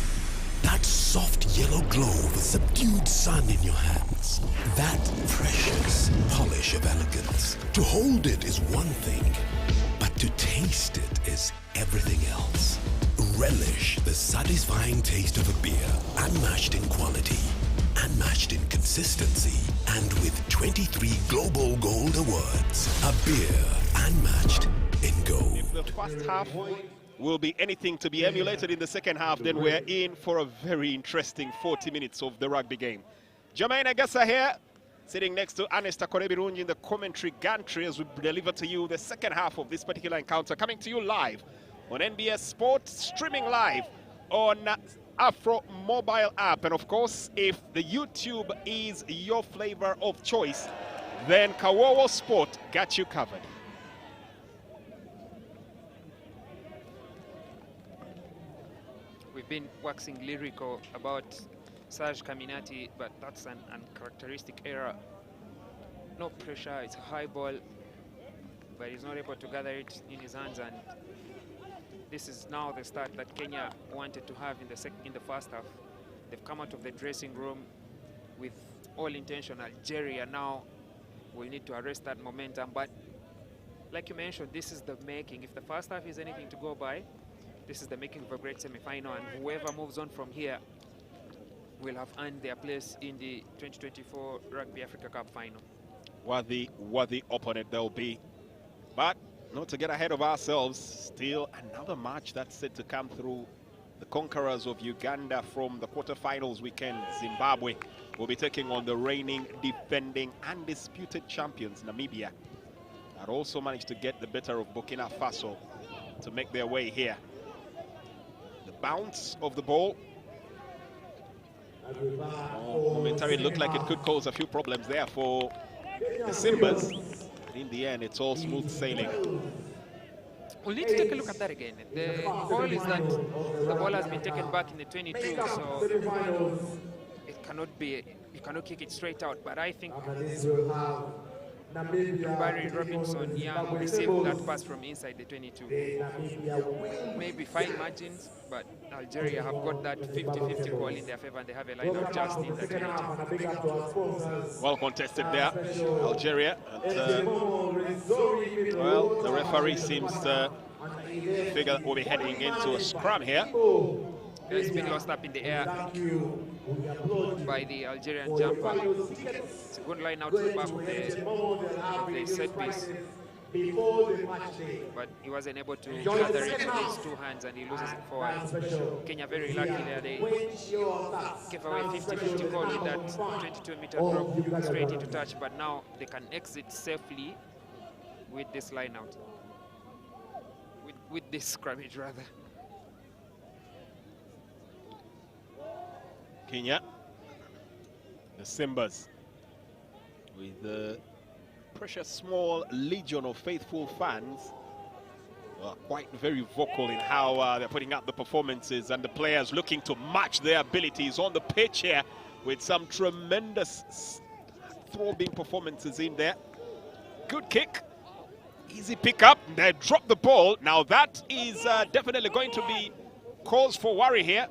That soft yellow glow of a subdued sun in your hands. That precious polish of elegance. To hold it is one thing, but to taste it is everything else. Relish the satisfying taste of a beer, unmatched in quality, unmatched in consistency, and with 23 Global Gold Awards. A beer unmatched in gold. If the first half will be anything to be emulated in the second half, then we're in for a very interesting 40 minutes of the rugby game. Jermaine Agassa here, sitting next to Anesta Korebirunji in the commentary gantry as we deliver to you the second half of this particular encounter, coming to you live on NBS Sport, streaming live on Afro mobile app. And of course, if the YouTube is your flavor of choice, then Kawowo Sport got you covered. We've been waxing lyrical about Serge Caminati, but that's an uncharacteristic error. No pressure, it's a high ball, but he's not able to gather it in his hands, and this is now the start that Kenya wanted to have in the first half. They've come out of the dressing room with all intention. Algeria now will need to arrest that momentum, but like you mentioned, this is the making. If the first half is anything to go by, this is the making of a great semi-final, and whoever moves on from here will have earned their place in the 2024 Rugby Africa Cup final. Worthy opponent they'll be. But not to get ahead of ourselves, still another match that's set to come through. The conquerors of Uganda from the quarterfinals weekend, Zimbabwe, will be taking on the reigning, defending, undisputed champions, Namibia, that also managed to get the better of Burkina Faso to make their way here. The bounce of the ball momentarily looked like it could cause a few problems there for the Simbas. But in the end, it's all smooth sailing. We'll need to take a look at that again. The call is that the ball has been taken back in the 22, so it cannot be, you cannot kick it straight out. But I think Barry Robinson Young received that pass from inside the 22. Maybe fine margins, but Algeria have got that 50-50 call in their favor, and they have a line of just in the 22. Well contested there, Algeria. And, well, the referee seems to figure that we'll be heading into a scrum here. It's been lost up in the air by the Algerian jumper. It's a good line out to the back of the set piece. But he wasn't able to gather it with his two hands, and he loses it forward. Kenya very lucky there. They gave away 50-50 call with that 22-meter drop straight into touch, but now they can exit safely with this line out. With this scrummage, rather. Kenya, the Simbas, with the precious small legion of faithful fans, quite very vocal in how they're putting out the performances, and the players looking to match their abilities on the pitch here with some tremendous throbbing performances in there. Good kick, easy pick up, they drop the ball. Now that is definitely going to be cause for worry here.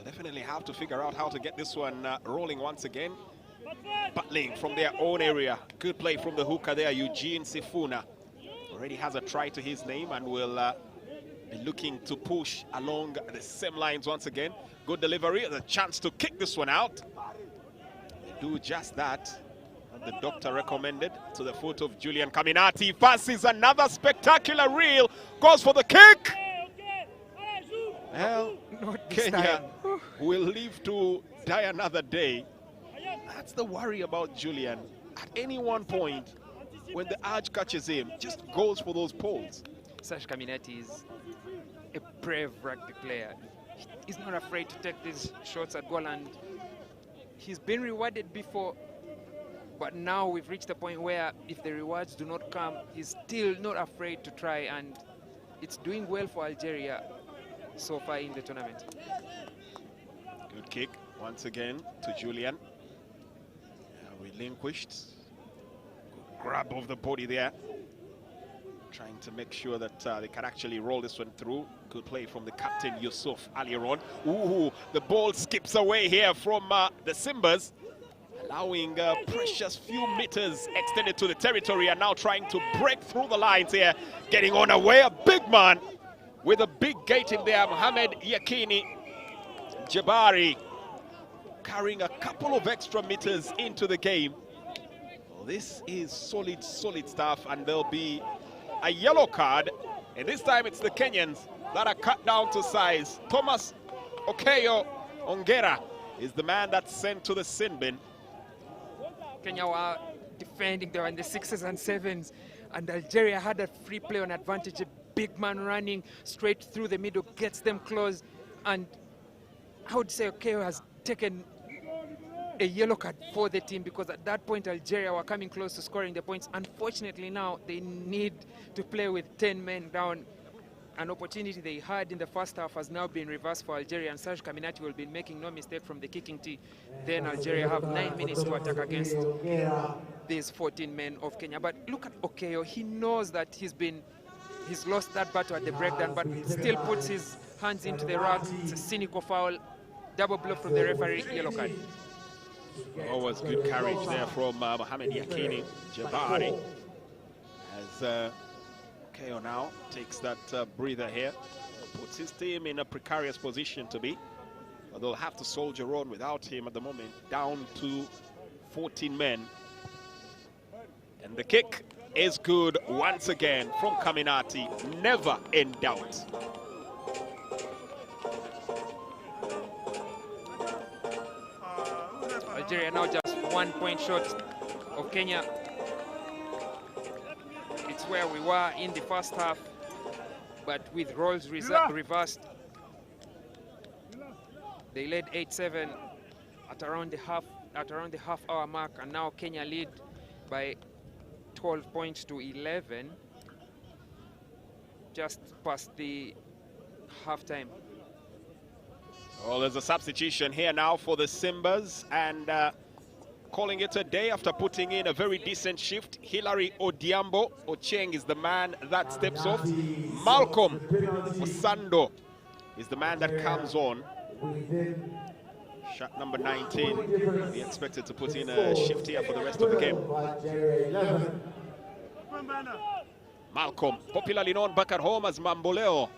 Definitely have to figure out how to get this one rolling once again. Battling from their own area. Good play from the hooker there, Eugene Sifuna. Already has a try to his name and will be looking to push along the same lines once again. Good delivery, the chance to kick this one out. They do just that. And the doctor recommended to the foot of Julian Caminati. Fancies another spectacular reel. Goes for the kick. Well, Kenya will live to die another day. That's the worry about Julian. At any one point, when the urge catches him, just goes for those poles. Serge Caminati is a brave rugby player. He's not afraid to take these shots at goal, and he's been rewarded before. But now we've reached a point where if the rewards do not come, he's still not afraid to try, and it's doing well for Algeria so far in the tournament. Good kick once again to Julian. Relinquished. Good grab of the body there. trying to make sure that they can actually roll this one through. Good play from the captain, Yusuf, earlier on. Ooh, the ball skips away here from the Simbas, allowing precious few meters extended to the territory, and now trying to break through the lines here. Getting on away, a big man with a big gate in there, Mohamed Yakini Jabari, carrying a couple of extra meters into the game. Well, this is solid stuff, and there'll be a yellow card, and this time it's the Kenyans that are cut down to size. Thomas Okeyo Ongera is the man that's sent to the sin bin. Kenya were defending, they were in the 6s and 7s, and Algeria had a free play on advantage. A big man running straight through the middle gets them close, and I would say Okeyo has taken a yellow card for the team, because at that point Algeria were coming close to scoring the points. Unfortunately now they need to play with 10 men down. An opportunity they had in the first half has now been reversed for Algeria, and Serge Kaminati will be making no mistake from the kicking tee. Then Algeria have 9 minutes to attack against these 14 men of Kenya. But look at Okeyo, he knows that he's lost that battle at the breakdown, but still puts his hands into the rack. It's a cynical foul, double blow from the referee, yellow card. Always good courage there from Mohamed Yakini Jabari, as Okeyo now takes that breather here, puts his team in a precarious position to be, but they'll have to soldier on without him at the moment, down to 14 men. And the kick is good once again from Kaminati, never in doubt. Algeria now just 1 point short of Kenya. It's where we were in the first half, but with roles reversed. They led 8-7 at around the half-hour mark, and now Kenya lead by 12 points to 11, just past the halftime. Well, there's a substitution here now for the Simbas, and calling it a day after putting in a very decent shift. Hilary Odiambo Ocheng is the man that steps off. Malcolm Osando is the man that comes on. Shot number 19. Be expected to put in a shift here for the rest of the game. Malcolm, popularly known back at home as Mamboleo,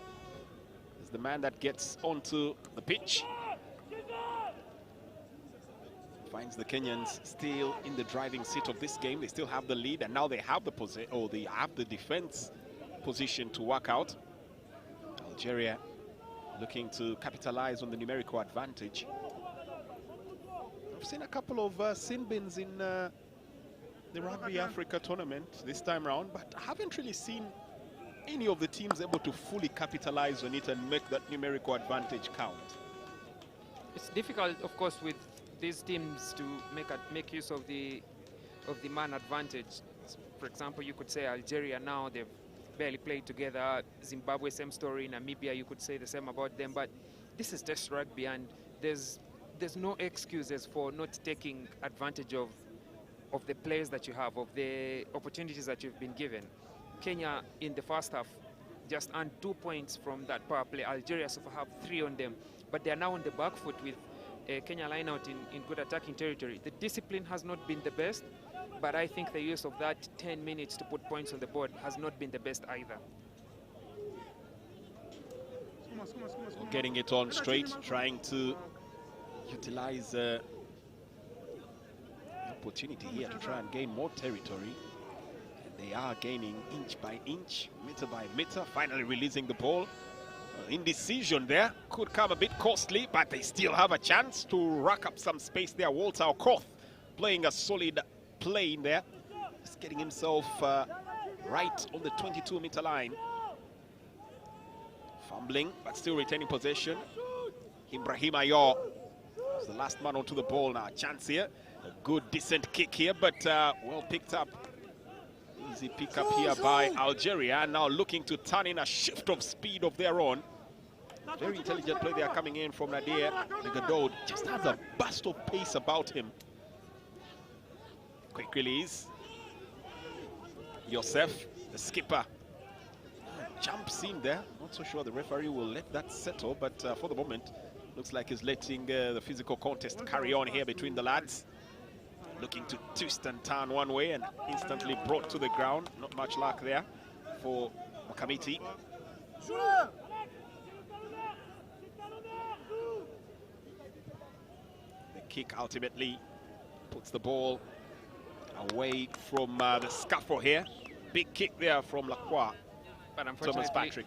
is the man that gets onto the pitch. Finds the Kenyans still in the driving seat of this game. They still have the lead, and now they have the defense position to work out. Algeria looking to capitalize on the numerical advantage. I've seen a couple of sin bins in the Rugby Africa tournament this time around, but I haven't really seen any of the teams able to fully capitalize on it and make that numerical advantage count. It's difficult, of course, with these teams to make use of the man advantage. For example, you could say Algeria now, they've barely played together. Zimbabwe, same story. Namibia, you could say the same about them. But this is just rugby, and there's no excuses for not taking advantage of the players that you have, of the opportunities that you've been given. Kenya in the first half just earned 2 points from that power play. Algeria so far have 3 on them, but they are now on the back foot with Kenya line out in good attacking territory. The discipline has not been the best, but I think the use of that 10 minutes to put points on the board has not been the best either. So getting it on straight, trying to utilize the opportunity here to try and gain more territory. And they are gaining inch by inch, meter by meter, finally releasing the ball. Indecision there could come a bit costly, but they still have a chance to rack up some space there. Walter Okoth playing a solid play in there, just getting himself right on the 22-meter line. Fumbling, but still retaining possession. Ibrahim Ayor is the last man onto the ball now. Chance here, a good decent kick here, but well picked up. Easy pick up here by Algeria, now looking to turn in a shift of speed of their own. Very intelligent play there coming in from Nadir Legadod. Just has a burst of pace about him. Quick release. Yosef, the skipper, jumps in there. Not so sure the referee will let that settle, but for the moment, looks like he's letting the physical contest carry on here between the lads. Looking to twist and turn one way and instantly brought to the ground. Not much luck there for Makamiti. The kick ultimately puts the ball away from the scuffle here. Big kick there from Lacroix. But Thomas Patrick.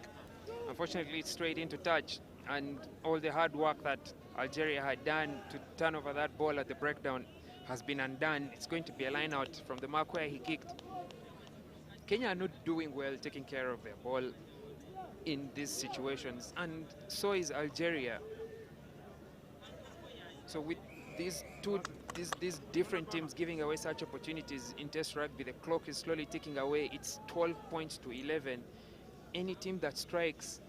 Unfortunately, it's straight into touch, and all the hard work that Algeria had done to turn over that ball at the breakdown has been undone. It's going to be a line out from the mark where he kicked. Kenya are not doing well taking care of their ball in these situations, and so is Algeria. So with these different teams giving away such opportunities in Test rugby, the clock is slowly ticking away. It's 12 points to 11. Any team that strikes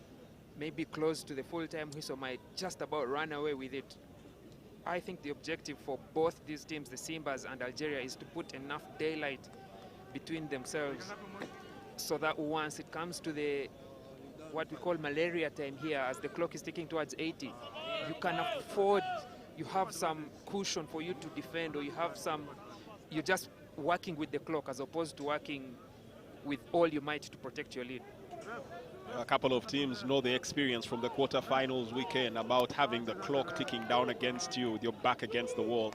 maybe close to the full-time whistle might just about run away with it. I think the objective for both these teams, the Simbas and Algeria, is to put enough daylight between themselves so that once it comes to the what we call malaria time here, as the clock is ticking towards 80, you can afford, you have some cushion for you to defend, or you have some, you're just working with the clock as opposed to working with all your might to protect your lead. A couple of teams know the experience from the quarterfinals weekend about having the clock ticking down against you with your back against the wall.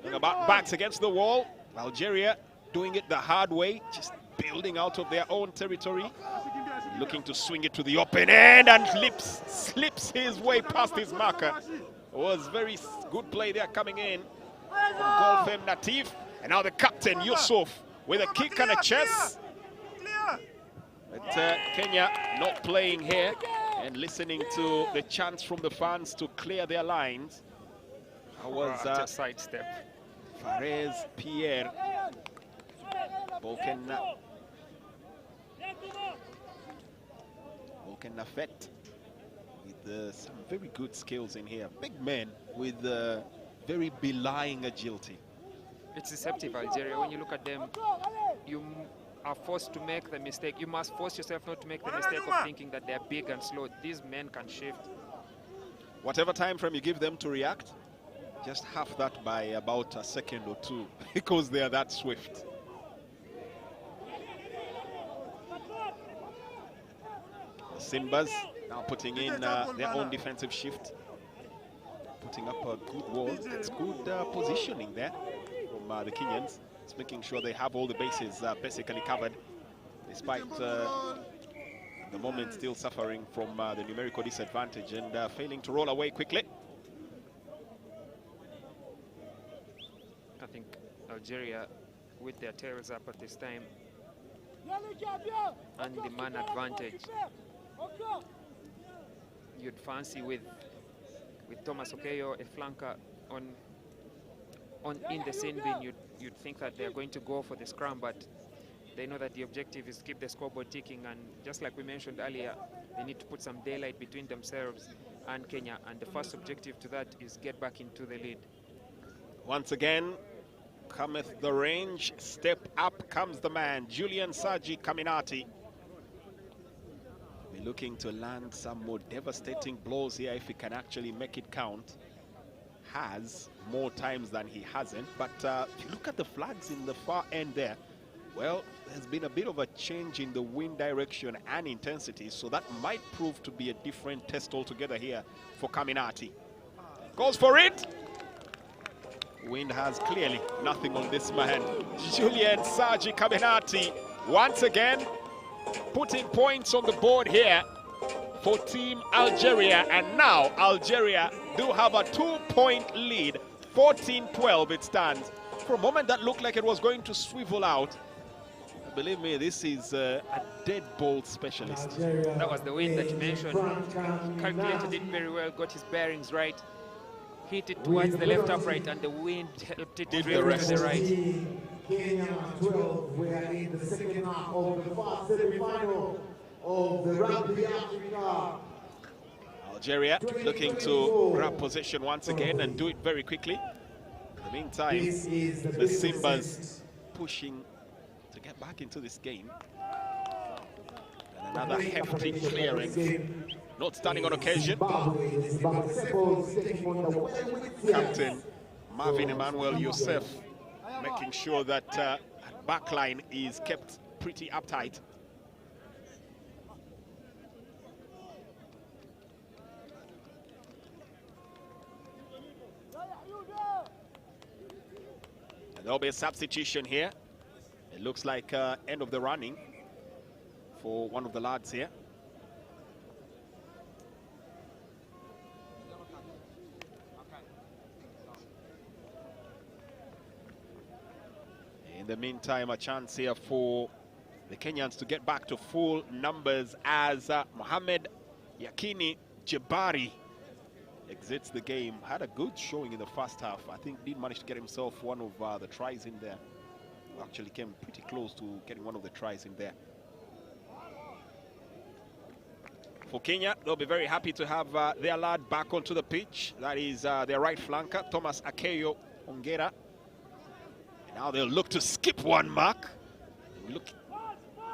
And about backs against the wall, Algeria doing it the hard way, just building out of their own territory, looking to swing it to the open end, and slips his way past his marker. It was very good play there coming in from Golfem Natif, and now the captain Yusuf with a kick and a chest. But Kenya not playing here and listening to the chants from the fans to clear their lines. That was a sidestep. Fares Pierre Bolkenafet with some very good skills in here. Big men with very belying agility. It's deceptive, Algeria. When you look at them, you are forced to make the mistake. You must force yourself not to make the mistake of thinking that they're big and slow. These men can shift. Whatever time frame you give them to react, just half that by about a second or two, because they are that swift. The Simbas now putting in their own defensive shift, putting up a good wall. It's good positioning there from the Kenyans. It's making sure they have all the bases basically covered, despite the moment still suffering from the numerical disadvantage and failing to roll away quickly. I think Algeria, with their tails up at this time, and the man advantage, you'd fancy with Thomas Okeyo, a flanker in the sin bin, you'd think that they're going to go for the scrum, but they know that the objective is to keep the scoreboard ticking, and just like we mentioned earlier, they need to put some daylight between themselves and Kenya, and the first objective to that is get back into the lead. Once again, cometh the range, step up comes the man, Julian Saji Kaminati. We're looking to land some more devastating blows here if he can actually make it count. Has more times than he hasn't, but if you look at the flags in the far end there, well, there's been a bit of a change in the wind direction and intensity, so that might prove to be a different test altogether here for Kaminati. Goes for it. Wind has clearly nothing on this man. Julian Saji Kaminati once again putting points on the board here for Team Algeria, and now Algeria do have a 2-point lead. 14-12 it stands. For a moment that looked like it was going to swivel out. Believe me, this is a deadbolt specialist. That was the wind that you mentioned. He calculated it very well, got his bearings right, hit it towards the left upright, and the wind helped it drift to the right. Kenya 12, we are in the second half of the first semi-final of the Rugby Africa. Algeria looking to grab possession once again and do it very quickly. In the meantime, the Simbas pushing to get back into this game. And Another hefty clearance. Not standing on occasion. Captain Marvin Emmanuel Youssef making sure that backline is kept pretty uptight. And there'll be a substitution here. It looks like end of the running for one of the lads here. In the meantime, a chance here for the Kenyans to get back to full numbers as Mohamed Yakini Jabari exits the game. Had a good showing in the first half. I think did manage to get himself one of the tries in there. Actually came pretty close to getting one of the tries in there. For Kenya, they'll be very happy to have their lad back onto the pitch. That is their right flanker, Thomas Akeyo Ongera. Now they'll look to skip one mark. Look,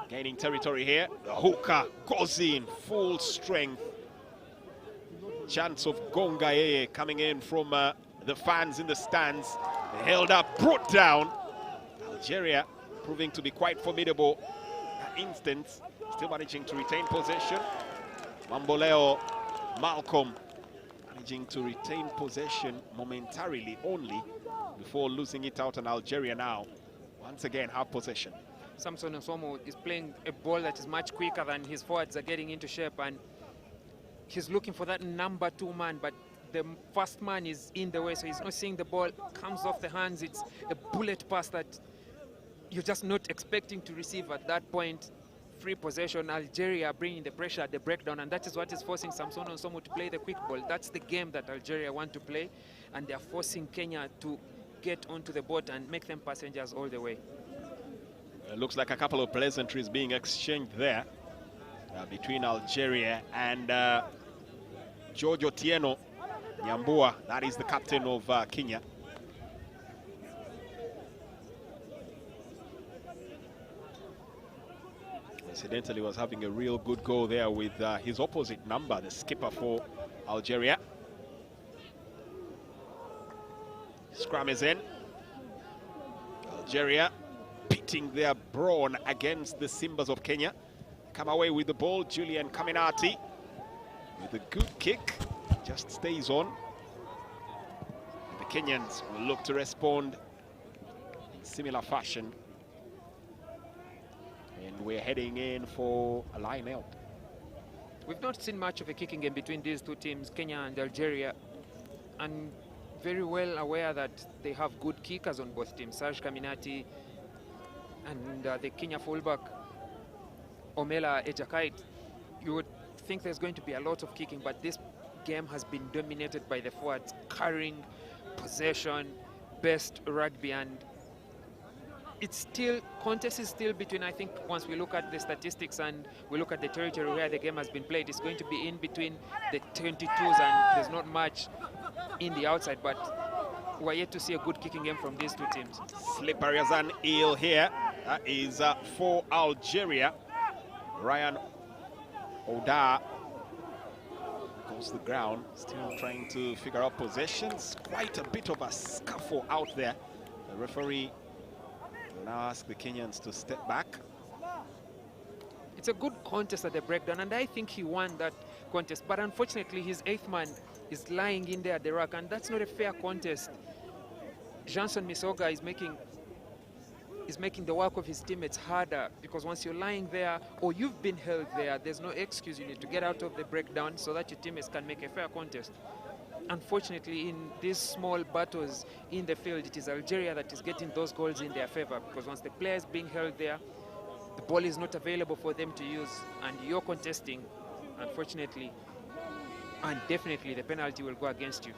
gaining territory here. The hooker goes in full strength. Chance of Gongaye coming in from the fans in the stands. They held up, brought down. Algeria proving to be quite formidable at instance. Still managing to retain possession. Mamboleo Malcolm managing to retain possession momentarily only before losing it out on Algeria now. Once again, have possession. Samson Osomo is playing a ball that is much quicker than his forwards are getting into shape, and he's looking for that number 2 man, but the first man is in the way, so he's not seeing the ball, comes off the hands. It's a bullet pass that you're just not expecting to receive at that point. Free possession, Algeria bringing the pressure at the breakdown, and that is what is forcing Samson Osomo to play the quick ball. That's the game that Algeria want to play, and they're forcing Kenya to get onto the boat and make them passengers all the way. It looks like a couple of pleasantries being exchanged there between Algeria and George Otieno Nyambua. That is the captain of Kenya. Incidentally, was having a real good go there with his opposite number, the skipper for Algeria. Scrum is in. Algeria pitting their brawn against the Simbas of Kenya. Come away with the ball, Julian Kaminati with a good kick, just stays on. And the Kenyans will look to respond in similar fashion. And we're heading in for a line out. We've not seen much of a kicking game between these two teams, Kenya and Algeria, and very well aware that they have good kickers on both teams. Serge Kaminati and the Kenya fullback Omela Ejakait. You would think there's going to be a lot of kicking, but this game has been dominated by the forwards carrying possession, best rugby, and it's still, contest is still between, I think, once we look at the statistics and we look at the territory where the game has been played, it's going to be in between the 22s, and there's not much in the outside, but we're yet to see a good kicking game from these two teams. Slippery as an eel here. That is for Algeria. Ryan Oda goes to the ground, still trying to figure out possessions. Quite a bit of a scuffle out there. The referee will now ask the Kenyans to step back. It's a good contest at the breakdown, and I think he won that contest, but unfortunately his 8th man is lying in there at the rack, and that's not a fair contest. Johnson Misoga is making the work of his teammates harder, because once you're lying there or you've been held there, there's no excuse. You need to get out of the breakdown so that your teammates can make a fair contest. Unfortunately, in these small battles in the field, it is Algeria that is getting those goals in their favor, because once the player is being held there, the ball is not available for them to use, and you're contesting, unfortunately, and definitely the penalty will go against you.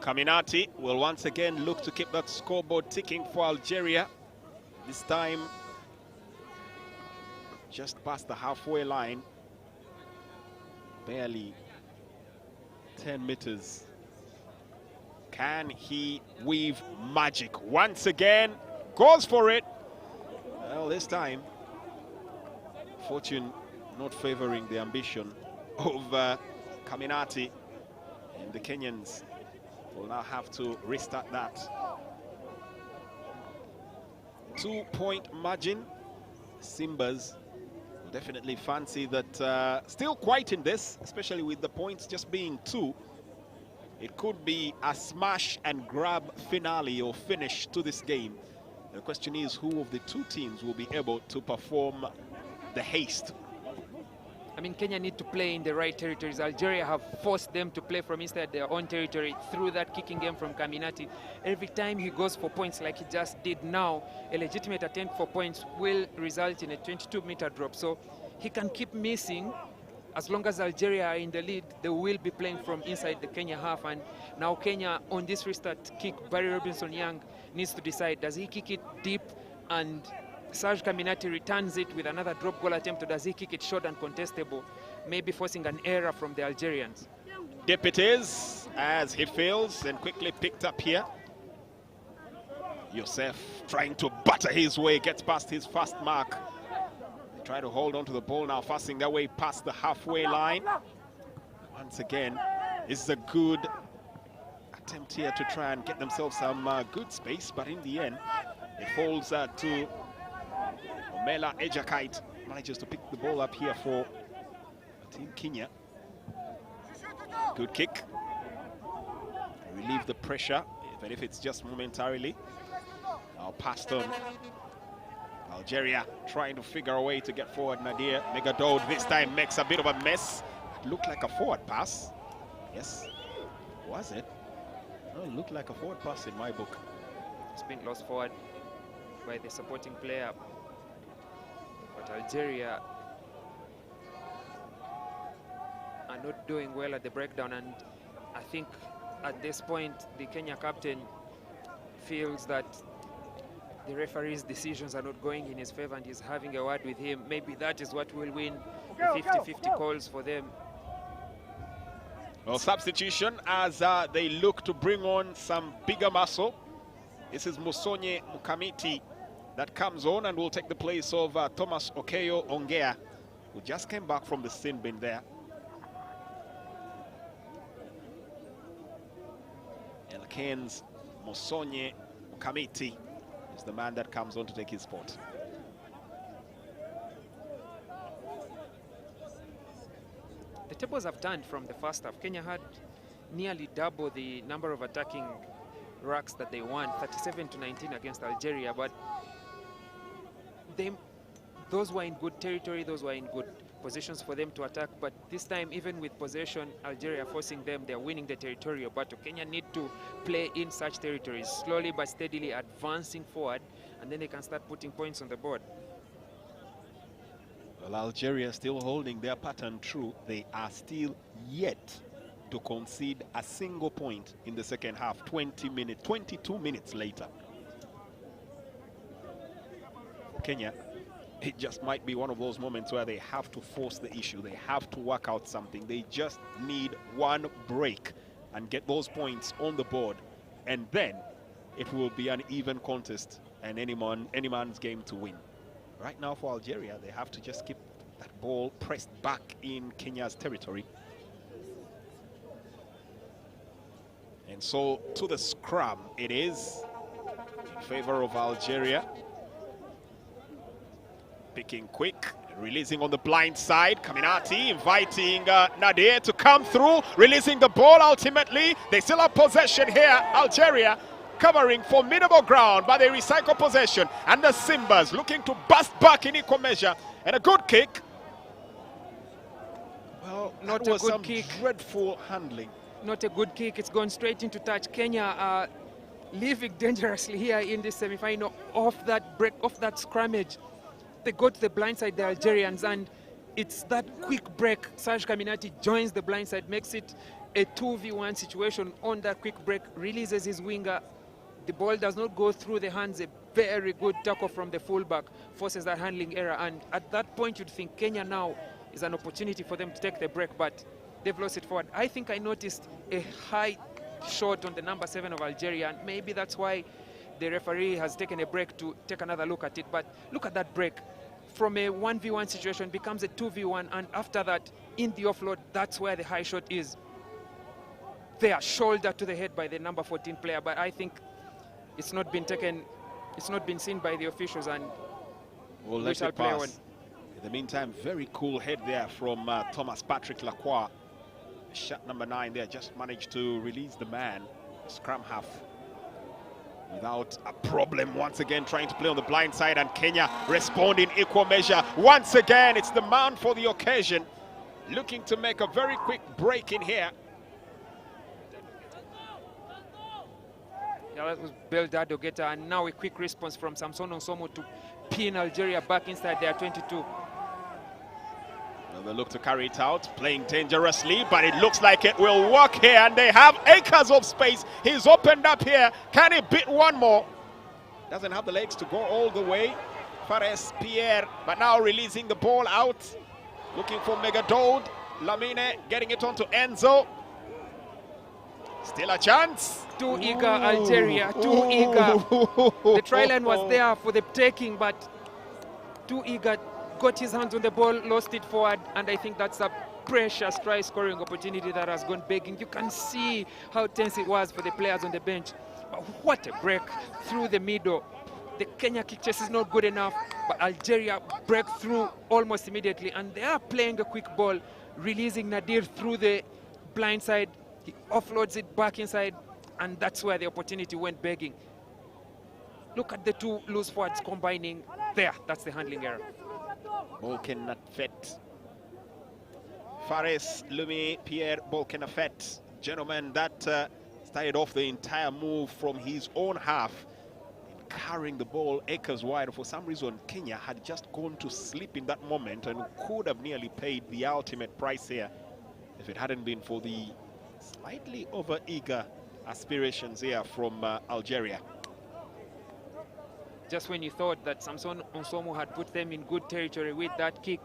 Kaminati will once again look to keep that scoreboard ticking for Algeria. This time, just past the halfway line, barely 10 meters. Can he weave magic? Once again, goes for it. Well, this time, fortune not favoring the ambition of Kaminati, and the Kenyans will now have to restart that. 2-point margin. Simbas will definitely fancy that, still quite in this, especially with the points just being 2. It could be a smash and grab finale or finish to this game. The question is, who of the two teams will be able to perform the haste? I mean, Kenya need to play in the right territories. Algeria have forced them to play from inside their own territory through that kicking game from Kaminati. Every time he goes for points like he just did now, a legitimate attempt for points will result in a 22-meter drop. So he can keep missing. As long as Algeria are in the lead, they will be playing from inside the Kenya half. And now Kenya, on this restart kick, Barry Robinson-Young needs to decide, does he kick it deep and Serge Kaminati returns it with another drop goal attempt, or does he kick it short and contestable, maybe forcing an error from the Algerians? Deep it is, as he fails and quickly picked up here. Youssef trying to butter his way, gets past his first mark. They try to hold on to the ball now, forcing their way past the halfway line. Once again, this is a good attempt here to try and get themselves some good space, but in the end, it falls to Omela Ejakite. Manages to pick the ball up here for Team Kenya. Good kick. Relieve the pressure, even if it's just momentarily. Now passed on. Algeria trying to figure a way to get forward. Nadir Megadode this time makes a bit of a mess. It looked like a forward pass. Yes, was it? Oh, it looked like a forward pass in my book. It's been lost forward by the supporting player. But Algeria are not doing well at the breakdown, and I think at this point the Kenya captain feels that the referee's decisions are not going in his favor and he's having a word with him. Maybe that is what will win the 50-50 calls for them. Well, substitution as they look to bring on some bigger muscle. This is Musonye Mukamiti that comes on and will take the place of Thomas Okeyo Ongea, who just came back from the sin bin there. Elken's Musonye Mukamiti is the man that comes on to take his spot. The tables have turned from the first half. Kenya had nearly double the number of attacking racks that they won, 37-19 against Algeria, but those were in good territory, those were in good positions for them to attack, but this time, even with possession, Algeria forcing them, they're winning the territorial battle. Kenya need to play in such territories, slowly but steadily advancing forward, and then they can start putting points on the board. Well, Algeria still holding their pattern true. They are still yet to concede a single point in the second half, 22 minutes later. Kenya, it just might be one of those moments where they have to force the issue. They have to work out something. They just need one break and get those points on the board. And then it will be an even contest and any man's game to win. Right now for Algeria, they have to just keep that ball pressed back in Kenya's territory. And so to the scrum it is in favor of Algeria. Picking quick, releasing on the blind side. Kaminati inviting Nadir to come through, releasing the ball ultimately. They still have possession here, Algeria covering formidable ground, but they recycle possession. And the Simbas looking to bust back in equal measure. And a good kick. Well, not a good kick. Dreadful handling. Not a good kick. It's gone straight into touch. Kenya are living dangerously here in this semi-final off that break, off that scrummage. They go to the blind side, the Algerians, and it's that quick break. Serge Kaminati joins the blind side, makes it a 2v1 situation on that quick break, releases his winger. The ball does not go through the hands. A very good tackle from the fullback forces that handling error. And at that point, you'd think Kenya now is an opportunity for them to take the break, but they've lost it forward. I think I noticed a high shot on the number 7 of Algeria, and maybe that's why the referee has taken a break to take another look at it. But look at that break. from a 1v1 situation becomes a 2v1, and after that, in the offload, that's where the high shot is. There, shoulder to the head by the number 14 player, but I think it's not been taken, it's not been seen by the officials, and we'll let it pass. In the meantime, very cool head there from Thomas Patrick Lacroix. Shot number 9 there, just managed to release the man, scrum half, without a problem. Once again, trying to play on the blind side, and Kenya respond in equal measure. Once again, it's the man for the occasion, looking to make a very quick break in here. Yeah, that was Beldad Ogeta, and now a quick response from Samson Onsomo to pin Algeria back inside their 22. Well, they look to carry it out, playing dangerously, but it looks like it will work here, and they have acres of space. He's opened up here. Can he beat one more? Doesn't have the legs to go all the way. Fares Pierre, but now releasing the ball out, looking for Megadode. Lamine getting it onto Enzo. Still a chance. Too eager, Algeria, too eager. The try line was there for the taking, but too eager. Got his hands on the ball, lost it forward, and I think that's a precious try scoring opportunity that has gone begging. You can see how tense it was for the players on the bench. But what a break through the middle. The Kenya kick chase is not good enough, but Algeria break through almost immediately, and they are playing a quick ball, releasing Nadir through the blind side. He offloads it back inside, and that's where the opportunity went begging. Look at the two loose forwards combining. There, that's the handling error. Bolkenafet. Fares Lumi Pierre Bolkenafet. Gentlemen, that started off the entire move from his own half, carrying the ball acres wide. For some reason, Kenya had just gone to sleep in that moment and could have nearly paid the ultimate price here if it hadn't been for the slightly over-eager aspirations here from Algeria. Just when you thought that Samson Onsomo had put them in good territory with that kick,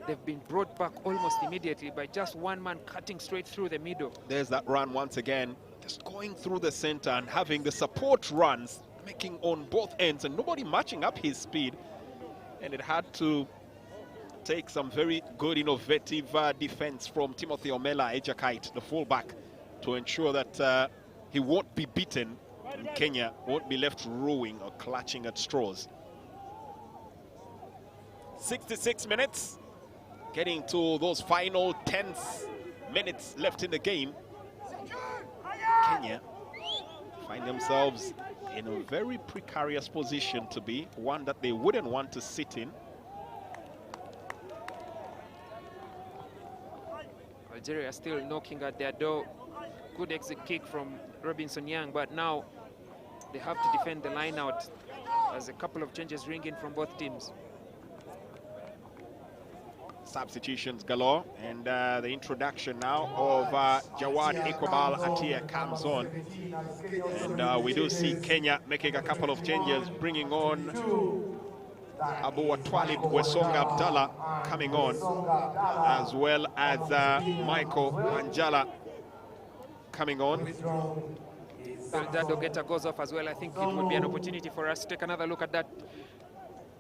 they've been brought back almost immediately by just one man cutting straight through the middle. There's that run once again, just going through the center and having the support runs, making on both ends, and nobody matching up his speed. And it had to take some very good innovative defense from Timothy Omela Ejakite, the fullback, to ensure that he won't be beaten and Kenya won't be left ruining or clutching at straws. 66 minutes, getting to those final 10 minutes left in the game. Kenya find themselves in a very precarious position to be, one that they wouldn't want to sit in. Algeria still knocking at their door. Good exit kick from Robinson Young, but now they have to defend the line out as a couple of changes ring in from both teams. Substitutions galore, and the introduction now of Jawad Iqbal Atia comes on, and we do see Kenya making a couple of changes, bringing on Abu Watwalib Wesonga Abdallah coming on, as well as Michael Anjala coming on. That Ogeta goes off as well. I think it would be an opportunity for us to take another look at that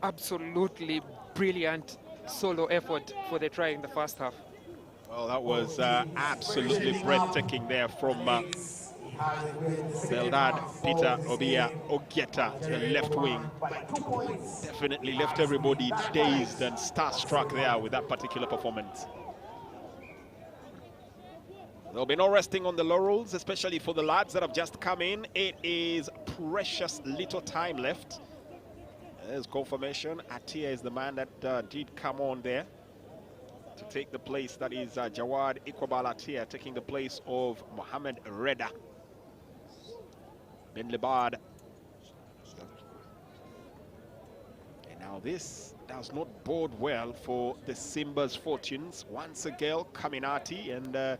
absolutely brilliant solo effort for the try in the first half. Well, that was absolutely breathtaking there from Beldad Peter Obia Ogeta, the left wing. Definitely left everybody dazed and starstruck there with that particular performance. There'll be no resting on the laurels, especially for the lads that have just come in. It is precious little time left. There's confirmation. Atia is the man that did come on there to take the place. That is Jawad Iqbal Atia taking the place of Mohamed Reda. Ben Lebard. And now this does not bode well for the Simba's fortunes. Once again, Kaminati and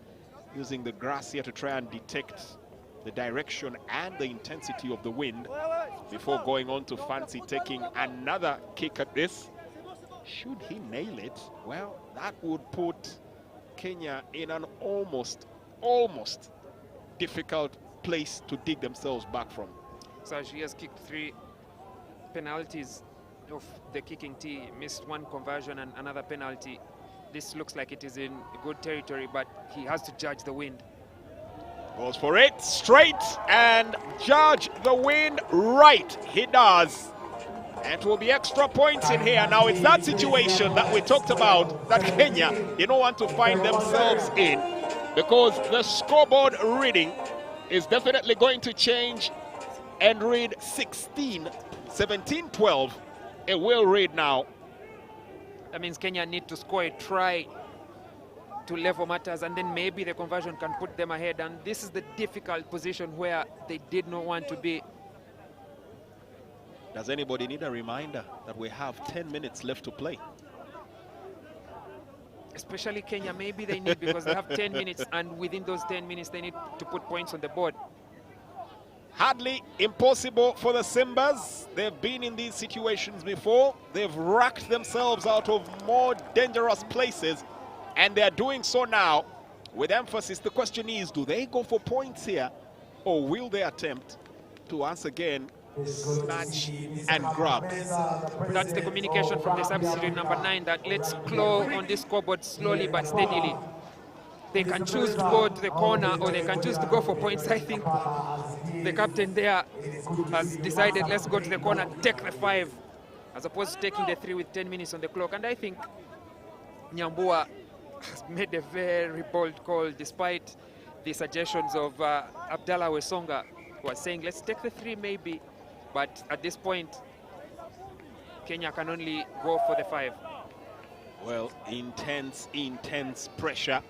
using the grass here to try and detect the direction and the intensity of the wind before going on to Fancy taking another kick at this. Should he nail it, well, that would put Kenya in an almost difficult place to dig themselves back from. So she has kicked 3 penalties of the kicking tee, missed one conversion and another penalty. This looks like it is in good territory, but he has to judge the wind. Goes for it, straight, and judge the wind right. He does. And it will be extra points in here. Now, it's that situation that we talked about that Kenya, they don't want to find themselves in, because the scoreboard reading is definitely going to change and read 16, 17, 12. It will read now. That means Kenya need to score a try to level matters, and then maybe the conversion can put them ahead. And this is the difficult position where they did not want to be. Does anybody need a reminder that we have 10 minutes left to play? Especially Kenya, maybe they need, because they have 10 minutes, and within those 10 minutes, they need to put points on the board. Hardly impossible for the Simbas. They've been in these situations before. They've racked themselves out of more dangerous places, and they're doing so now with emphasis. The question is, do they go for points here, or will they attempt to once again snatch and grab? That's the communication from the substitute number 9, that let's claw on this scoreboard slowly but steadily. They can choose to go to the corner, or they can choose to go for points. I think the captain there has decided, let's go to the corner, take the 5, as opposed to taking the 3 with 10 minutes on the clock. And I think Namboole has made a very bold call, despite the suggestions of Abdallah Wesonga, who was saying, let's take the 3 maybe. But at this point, Kenya can only go for the 5. Well, intense pressure.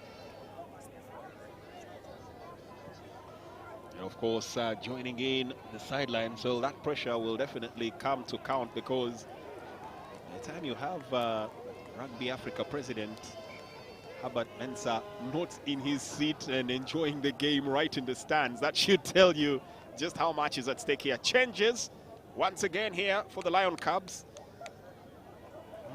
And of course, joining in the sideline, so that pressure will definitely come to count, because by the time you have Rugby Africa president Herbert Mensah not in his seat and enjoying the game right in the stands, that should tell you just how much is at stake here. Changes once again here for the Lion Cubs.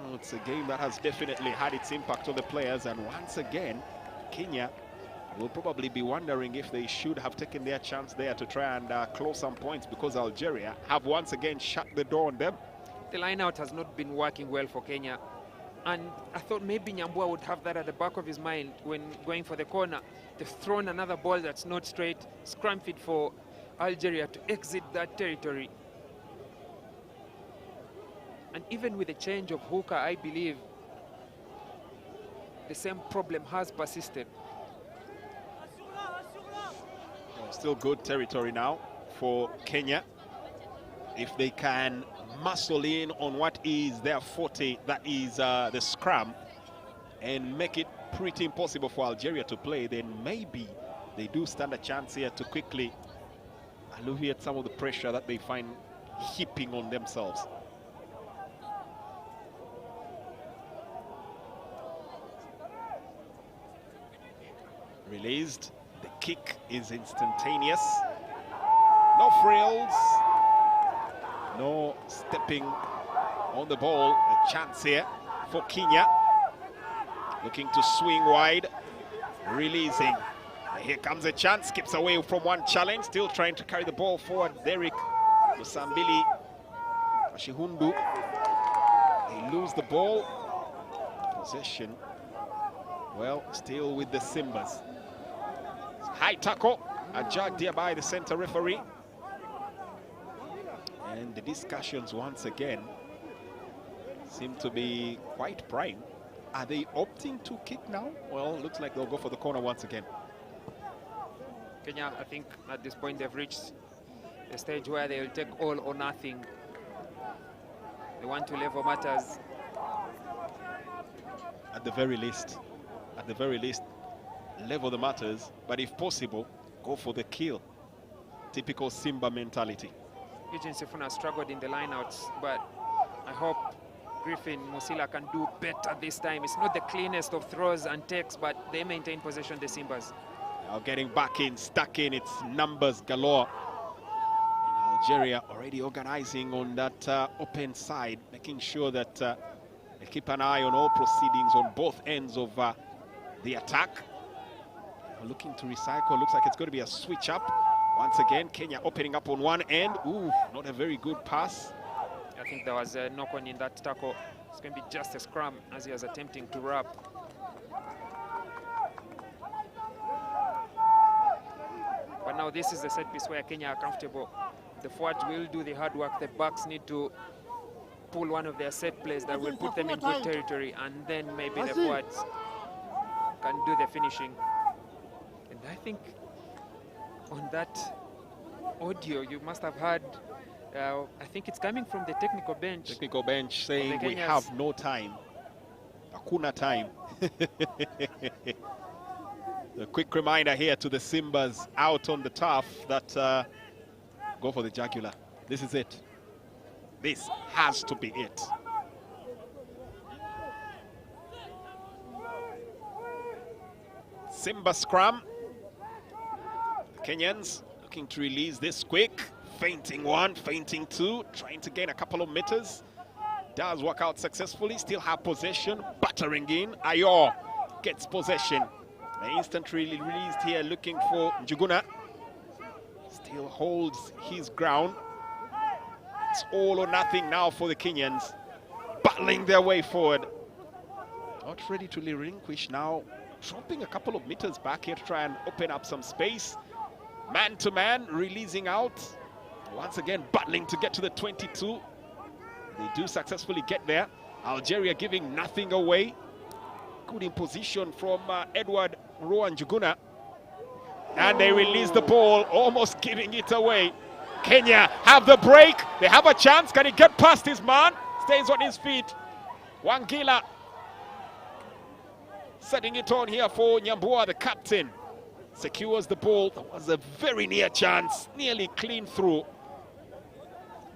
Oh, it's a game that has definitely had its impact on the players, and once again, Kenya will probably be wondering if they should have taken their chance there to try and close some points, because Algeria have once again shut the door on them. The line-out has not been working well for Kenya, and I thought maybe Namboole would have that at the back of his mind when going for the corner. They've thrown another ball that's not straight, scrum fit for Algeria to exit that territory. And even with the change of hooker, I believe the same problem has persisted. Still good territory now for Kenya. If they can muscle in on what is their forte, that is the scrum, and make it pretty impossible for Algeria to play, then maybe they do stand a chance here to quickly alleviate some of the pressure that they find heaping on themselves. Released. The kick is instantaneous. No frills. No stepping on the ball. A chance here for Kenya. Looking to swing wide. Releasing. Here comes a chance. Skips away from one challenge. Still trying to carry the ball forward. Derek Musambili Ashihundu. They lose the ball. Possession. Well, still with the Simbas. High tackle, adjudged here by the center referee. And the discussions once again seem to be quite prime. Are they opting to kick now? Well, looks like they'll go for the corner once again. Kenya, I think at this point they've reached a stage where they'll take all or nothing. They want to level matters. At the very least, level the matters, but if possible, go for the kill. Typical Simba mentality. Eugene Sifuna struggled in the lineouts, but I hope Griffin Musila can do better this time. It's not the cleanest of throws and takes, but they maintain possession, the Simbas. Now getting back in, stuck in, it's numbers galore. And Algeria already organizing on that open side, making sure that they keep an eye on all proceedings on both ends of the attack. Looking to recycle. Looks like it's going to be a switch up. Once again, Kenya opening up on one end. Ooh, not a very good pass I think there was a knock-on in that tackle. It's going to be just a scrum as he was attempting to wrap. But now this is the set piece where Kenya are comfortable. The forwards will do the hard work. The backs need to pull one of their set plays that will put them in good territory, and then maybe the forwards can do the finishing. And I think on that audio you must have heard, I think it's coming from the technical bench. Technical bench saying we have no time. Hakuna time. A quick reminder here to the Simbas out on the turf that go for the jugular. This is it. This has to be it. Simba scrum. Kenyans looking to release this quick. Feinting one, feinting two, trying to gain a couple of meters. Does work out successfully, still have possession, battering in. Ayo gets possession. The instant released here, looking for Njuguna. Still holds his ground. It's all or nothing now for the Kenyans. Battling their way forward. Not ready to relinquish now. Dropping a couple of meters back here to try and open up some space. Man to man, releasing out. Once again, battling to get to the 22. They do successfully get there. Algeria giving nothing away. Good in position from Edward Rowan Njuguna. And they release the ball, almost giving it away. Kenya have the break. They have a chance. Can he get past his man? Stays on his feet. Wangila setting it on here for Namboole, the captain. Secures the ball. That was a very near chance. Nearly clean through.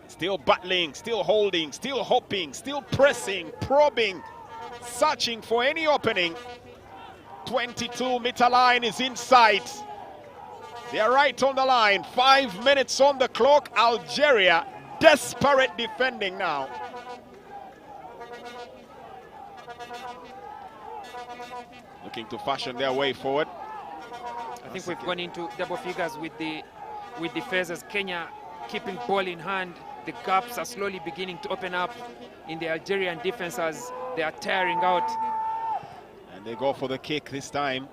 Still battling, still holding, still hopping, still pressing, probing, searching for any opening. 22-meter line is in sight. They are right on the line. 5 minutes on the clock. Algeria, desperate defending now. Looking to fashion their way forward. I think we've gone into double figures with the phases. Kenya keeping ball in hand. The gaps are slowly beginning to open up in the Algerian defense as they are tiring out. And they go for the kick this time.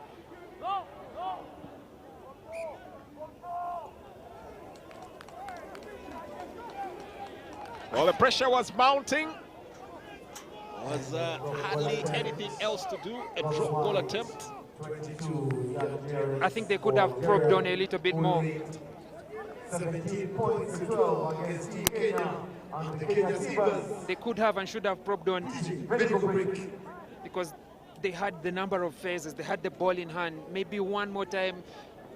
Well, the pressure was mounting. Was hardly anything else to do. A drop goal attempt. I think they could have probed on a little bit more. 17 points to 12 against Team Kenya and the Kenya Simbas. They could have and should have probed on because they had the number of phases, they had the ball in hand. Maybe one more time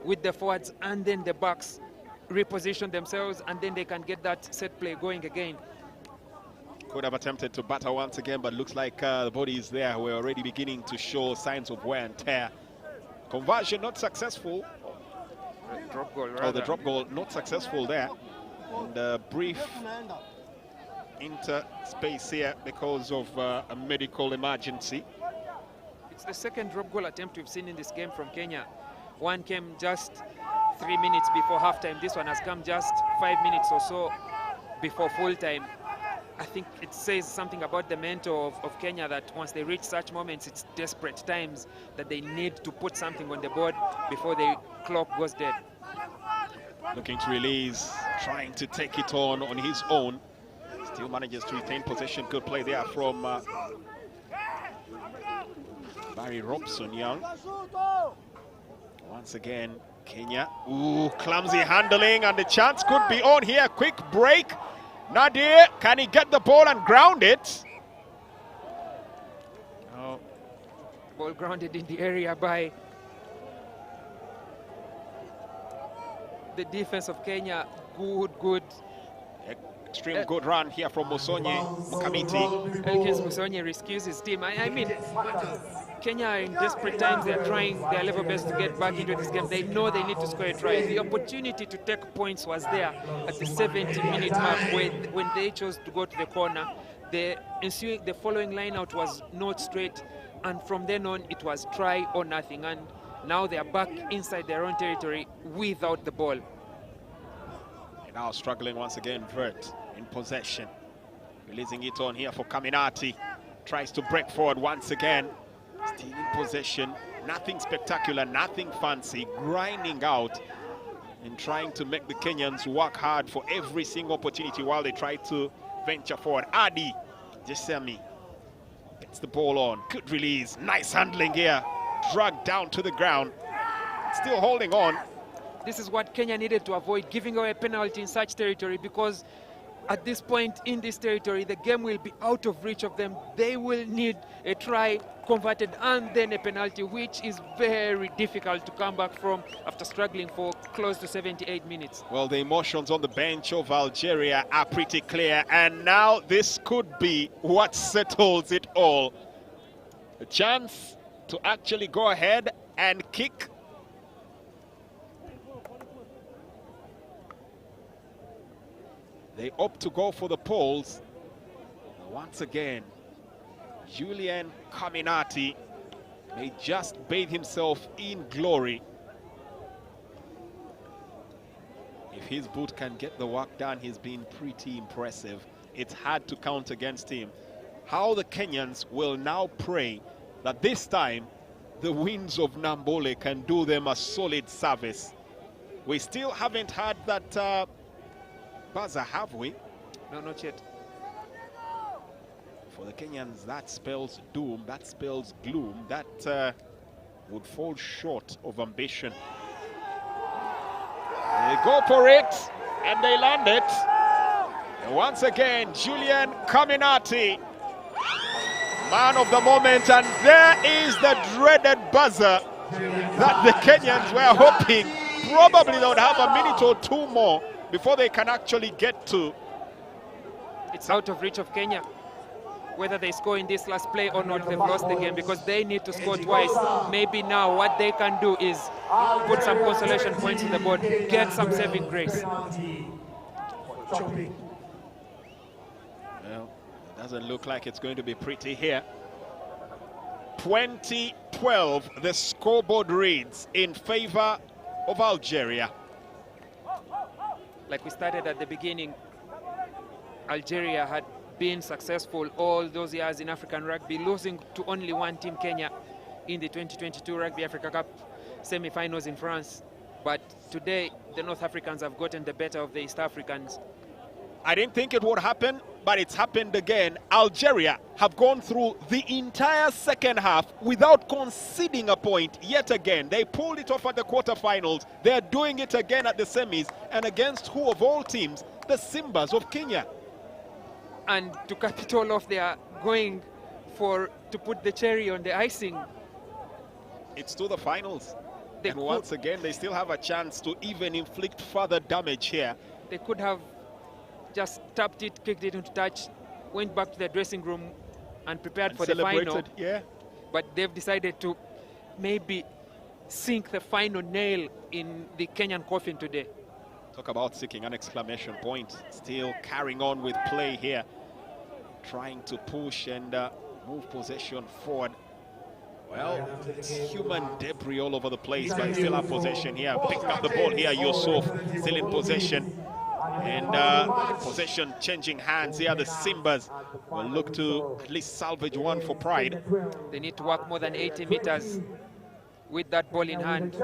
with the forwards and then the backs reposition themselves, and then they can get that set play going again. Could have attempted to batter once again, but looks like the bodies there were already beginning to show signs of wear and tear. Conversion not successful. Drop goal, rather. Oh, the drop goal not successful there. And a brief interspace here because of a medical emergency. It's the second drop goal attempt we've seen in this game from Kenya. One came just 3 minutes before halftime. This one has come just 5 minutes or so before full time. I think it says something about the mental of Kenya that once they reach such moments, it's desperate times that they need to put something on the board before the clock goes dead. Looking to release, trying to take it on his own. Still manages to retain possession. Good play there from Barry Robson Young. Once again, Kenya. Ooh, clumsy handling, and the chance could be on here. Quick break. Nadir, can he get the ball and ground it? Oh. Ball grounded in the area by the defense of Kenya. Good. Extreme good run here from Musonye Mukamiti. Elkins Musonye rescues his team. I mean, Kenya are in desperate times. They're trying their level best to get back into this game. They know they need to score a try. The opportunity to take points was there at the 70-minute mark when they chose to go to the corner. The following line out was not straight, and from then on it was try or nothing. And now they are back inside their own territory without the ball. Now struggling once again, Vert in possession. Releasing it on here for Kaminati. Tries to break forward once again. Still in possession. Nothing spectacular, nothing fancy. Grinding out and trying to make the Kenyans work hard for every single opportunity while they try to venture forward. Adi Jesemi gets the ball on. Good release. Nice handling here. Dragged down to the ground. Still holding on. This is what Kenya needed to avoid, giving away a penalty in such territory, because at this point in this territory, the game will be out of reach of them. They will need a try converted and then a penalty, which is very difficult to come back from after struggling for close to 78 minutes. Well, the emotions on the bench of Algeria are pretty clear, and now this could be what settles it all. A chance to actually go ahead and kick. They opt to go for the poles. Once again, Julian Kaminati may just bathe himself in glory. If his boot can get the work done, he's been pretty impressive. It's hard to count against him. How the Kenyans will now pray that this time the winds of Namboole can do them a solid service. We still haven't had that buzzer, have we? No, not yet. For the Kenyans, that spells doom, that spells gloom, that would fall short of ambition. They go for it, and they land it. And once again, Julian Kaminati, man of the moment, and there is the dreaded buzzer that the Kenyans were hoping. Probably they would have a minute or two more before they can actually get to. It's out of reach of Kenya. Whether they score in this last play or not, they've lost the game because they need to score twice. Maybe now what they can do is put some consolation points on the board, get some saving grace. Well, it doesn't look like it's going to be pretty here. 2012, the scoreboard reads in favor of Algeria. Like we started at the beginning, Algeria had been successful all those years in African rugby, losing to only one team, Kenya, in the 2022 Rugby Africa Cup semi-finals in France. But today, the North Africans have gotten the better of the East Africans. I didn't think it would happen, but it's happened again. Algeria have gone through the entire second half without conceding a point yet again. They pulled it off at the quarterfinals. They're doing it again at the semis, and against who of all teams? The Simbas of Kenya. And to cap it all off, they are going to put the cherry on the icing. It's to the finals. And once again, they still have a chance to even inflict further damage here. They could have just tapped it, kicked it into touch, went back to their dressing room and prepared for the final. Yeah. But they've decided to maybe sink the final nail in the Kenyan coffin today. Talk about seeking an exclamation point. Still carrying on with play here. Trying to push and move possession forward. Well, it's human debris all over the place, but still have possession here. Picking up the ball here, Yusuf, still in possession. And possession changing hands here. The Simbas will look to at least salvage one for pride. They need to walk more than 80 meters with that ball in hand.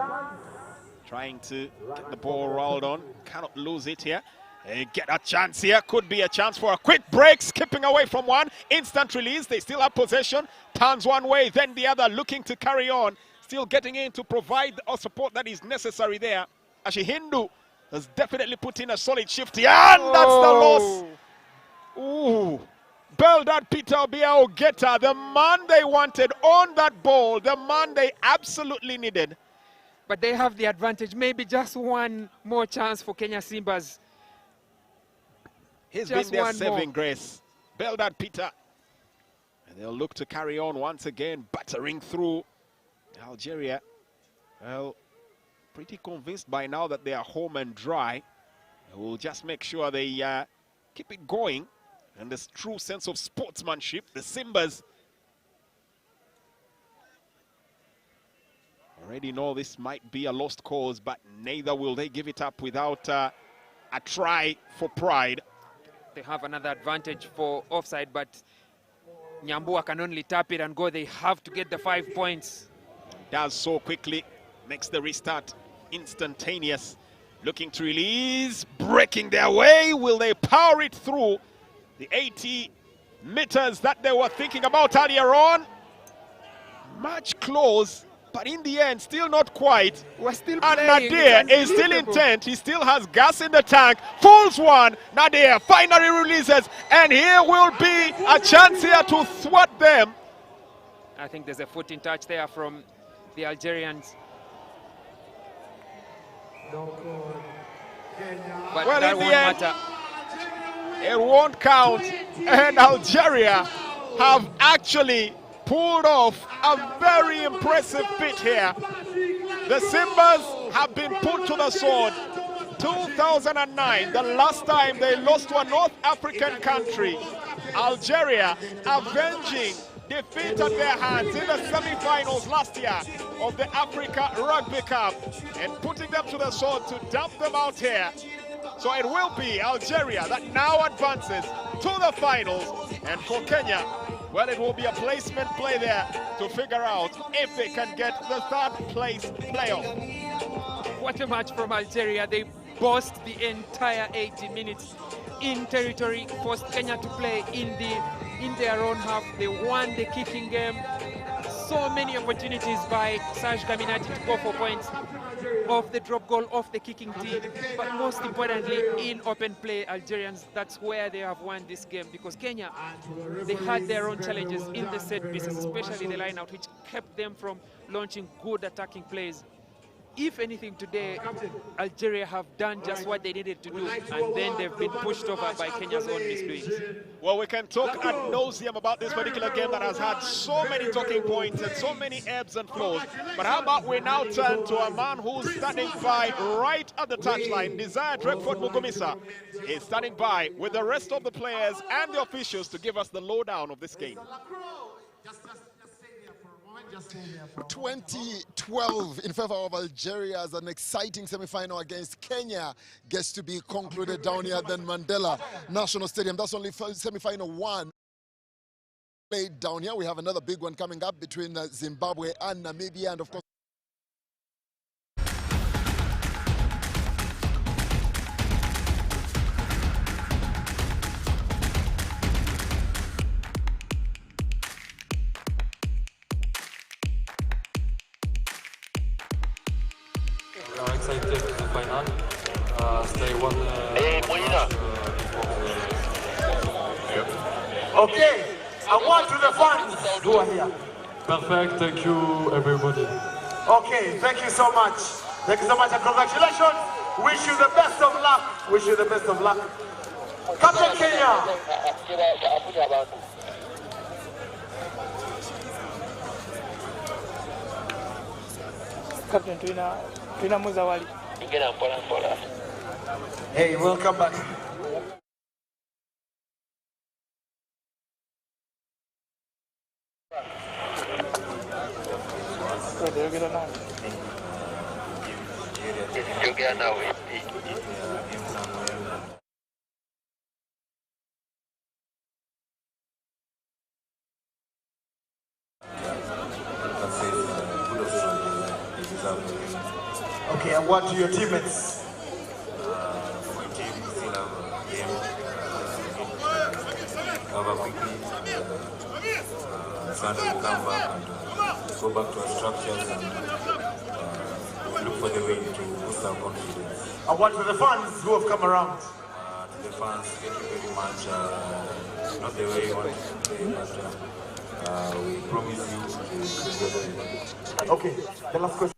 Trying to get the ball rolled on. Cannot lose it here. They get a chance here. Could be a chance for a quick break. Skipping away from one. Instant release. They still have possession. Turns one way, then the other. Looking to carry on. Still getting in to provide the support that is necessary there. Ashihindu has definitely put in a solid shift here. And that's the loss. Ooh. Beldad Peter Obiao Geta, the man they wanted on that ball. The man they absolutely needed. But they have the advantage. Maybe just one more chance for Kenya Simbas. He's been their saving grace. Beldad Peter. And they'll look to carry on once again, battering through Algeria. Well, pretty convinced by now that they are home and dry. We'll just make sure they keep it going. And this true sense of sportsmanship, the Simbas already know this might be a lost cause, but neither will they give it up without a try for pride. they have another advantage for offside, but Namboole can only tap it and go. They have to get the 5 points. Does so quickly, makes the restart instantaneous. Looking to release, breaking their way. Will they power it through the 80 meters that they were thinking about earlier on? Much close, but in the end, still not quite. We're still And playing. Nadir is still intent. He still has gas in the tank. Fools one. Nadir finally releases, and here will be a chance here to thwart them. I think there's a foot in touch there from the Algerians. But Well, that in the won't end, matter. it won't count, and Algeria have actually pulled off a very impressive feat here. The Simbas have been put to the sword. 2009, the last time they lost to a North African country. Algeria avenging defeat at their hands in the semi-finals last year of the Africa Rugby Cup, and putting them to the sword to dump them out here. So it will be Algeria that now advances to the finals, and for Kenya, well, it will be a placement play there to figure out if they can get the third place playoff. What a match from Algeria. They bossed the entire 80 minutes in territory, forced Kenya to play in their own half. They won the kicking game. So many opportunities by Serge Gaminati to go for points off the drop goal, off the kicking tee, but most importantly in open play. Algerians, that's where they have won this game, because Kenya, they had their own challenges in the set pieces, especially the line out, which kept them from launching good attacking plays. If anything today, Algeria have done just what they needed to do, and then they've been pushed over by Kenya's own misdoings. Well, we can talk ad nauseum about this particular game that has had so many talking points and so many ebbs and flows. But how about we now turn to a man who's standing by right at the touchline. Desire Drakeford Mugumisa is standing by with the rest of the players and the officials to give us the lowdown of this game. 2012 in favor of Algeria as an exciting semi-final against Kenya gets to be concluded down here at the Mandela National Stadium. That's only semi-final one played down here. We have another big one coming up between Zimbabwe and Namibia, and of course We are excited to the final. Stay one. Okay, I want to the fans who are here. Perfect. Thank you, everybody. Okay, thank you so much. Thank you so much and congratulations. Wish you the best of luck. Wish you the best of luck. Captain Kenya. Captain Twina Muzawali. Hey, welcome back. Okay, and what do your teammates? My team still have a game. Cover quickly. Sunday will come back and go back to our structures and look for the way to boost our confidence. And what to the fans who have come around? To the fans, thank you very much. Not the way you want to play, but we promise you to do. Okay, the last question.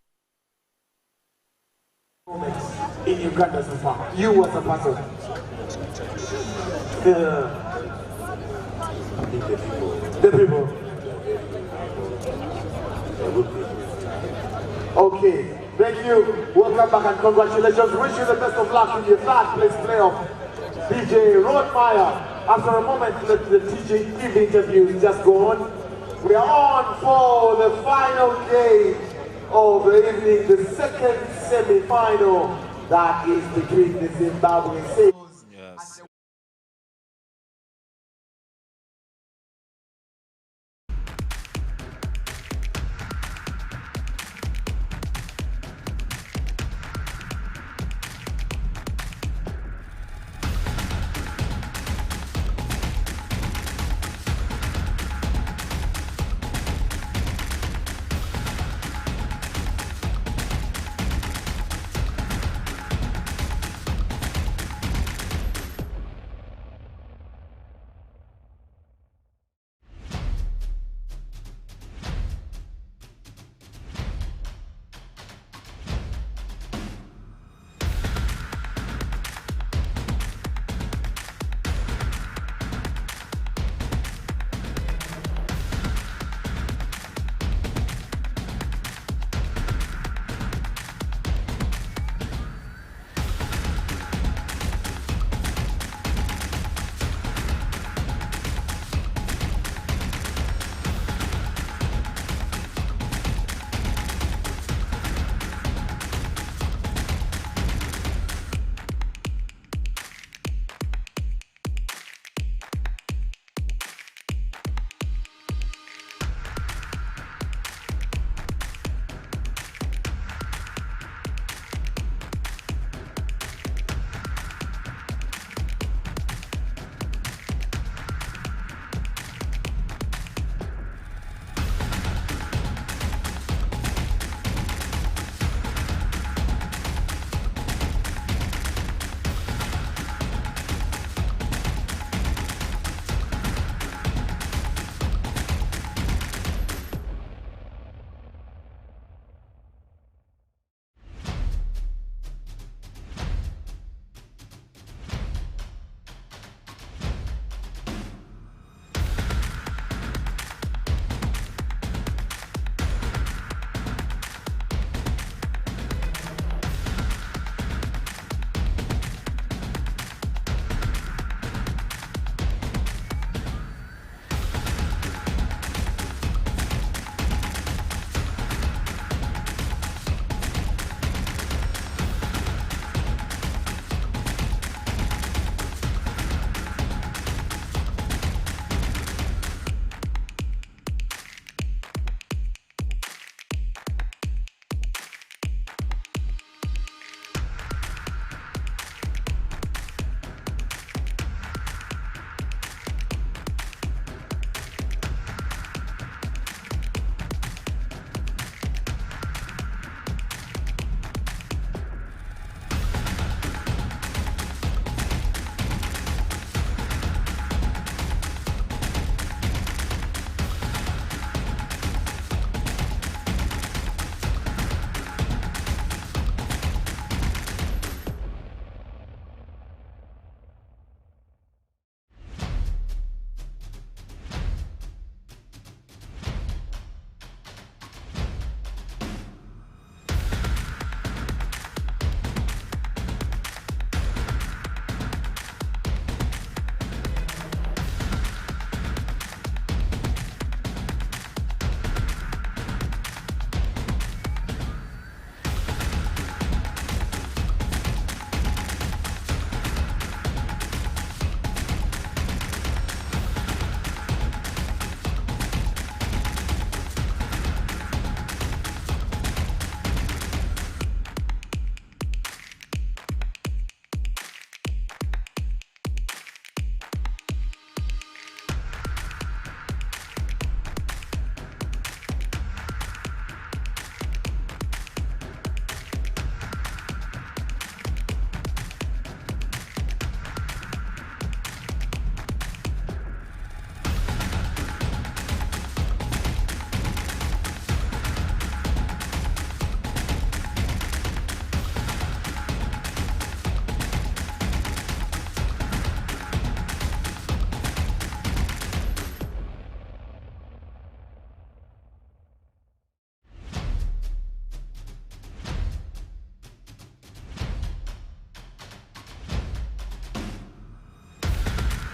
In Uganda so far, you as a person, the people. Okay, thank you. Welcome back and congratulations. Wish you the best of luck in your third place playoff. DJ Rothmeyer. After a moment, let the TJ interviews just go on. We are on for the final game of the evening, the second semi-final that is between the Zimbabwe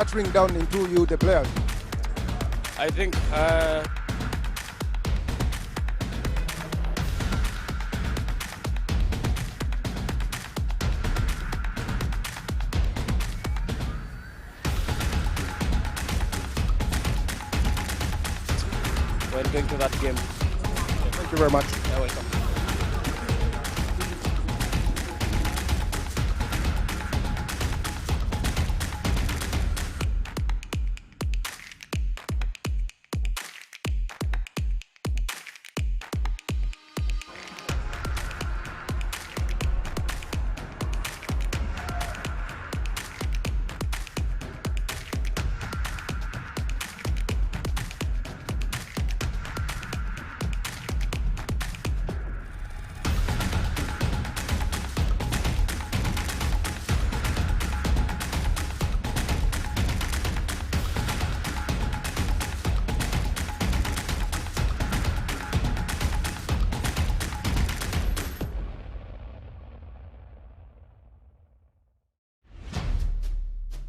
filtering down into you, the players? I think when going to that game. Thank you very much. You're welcome.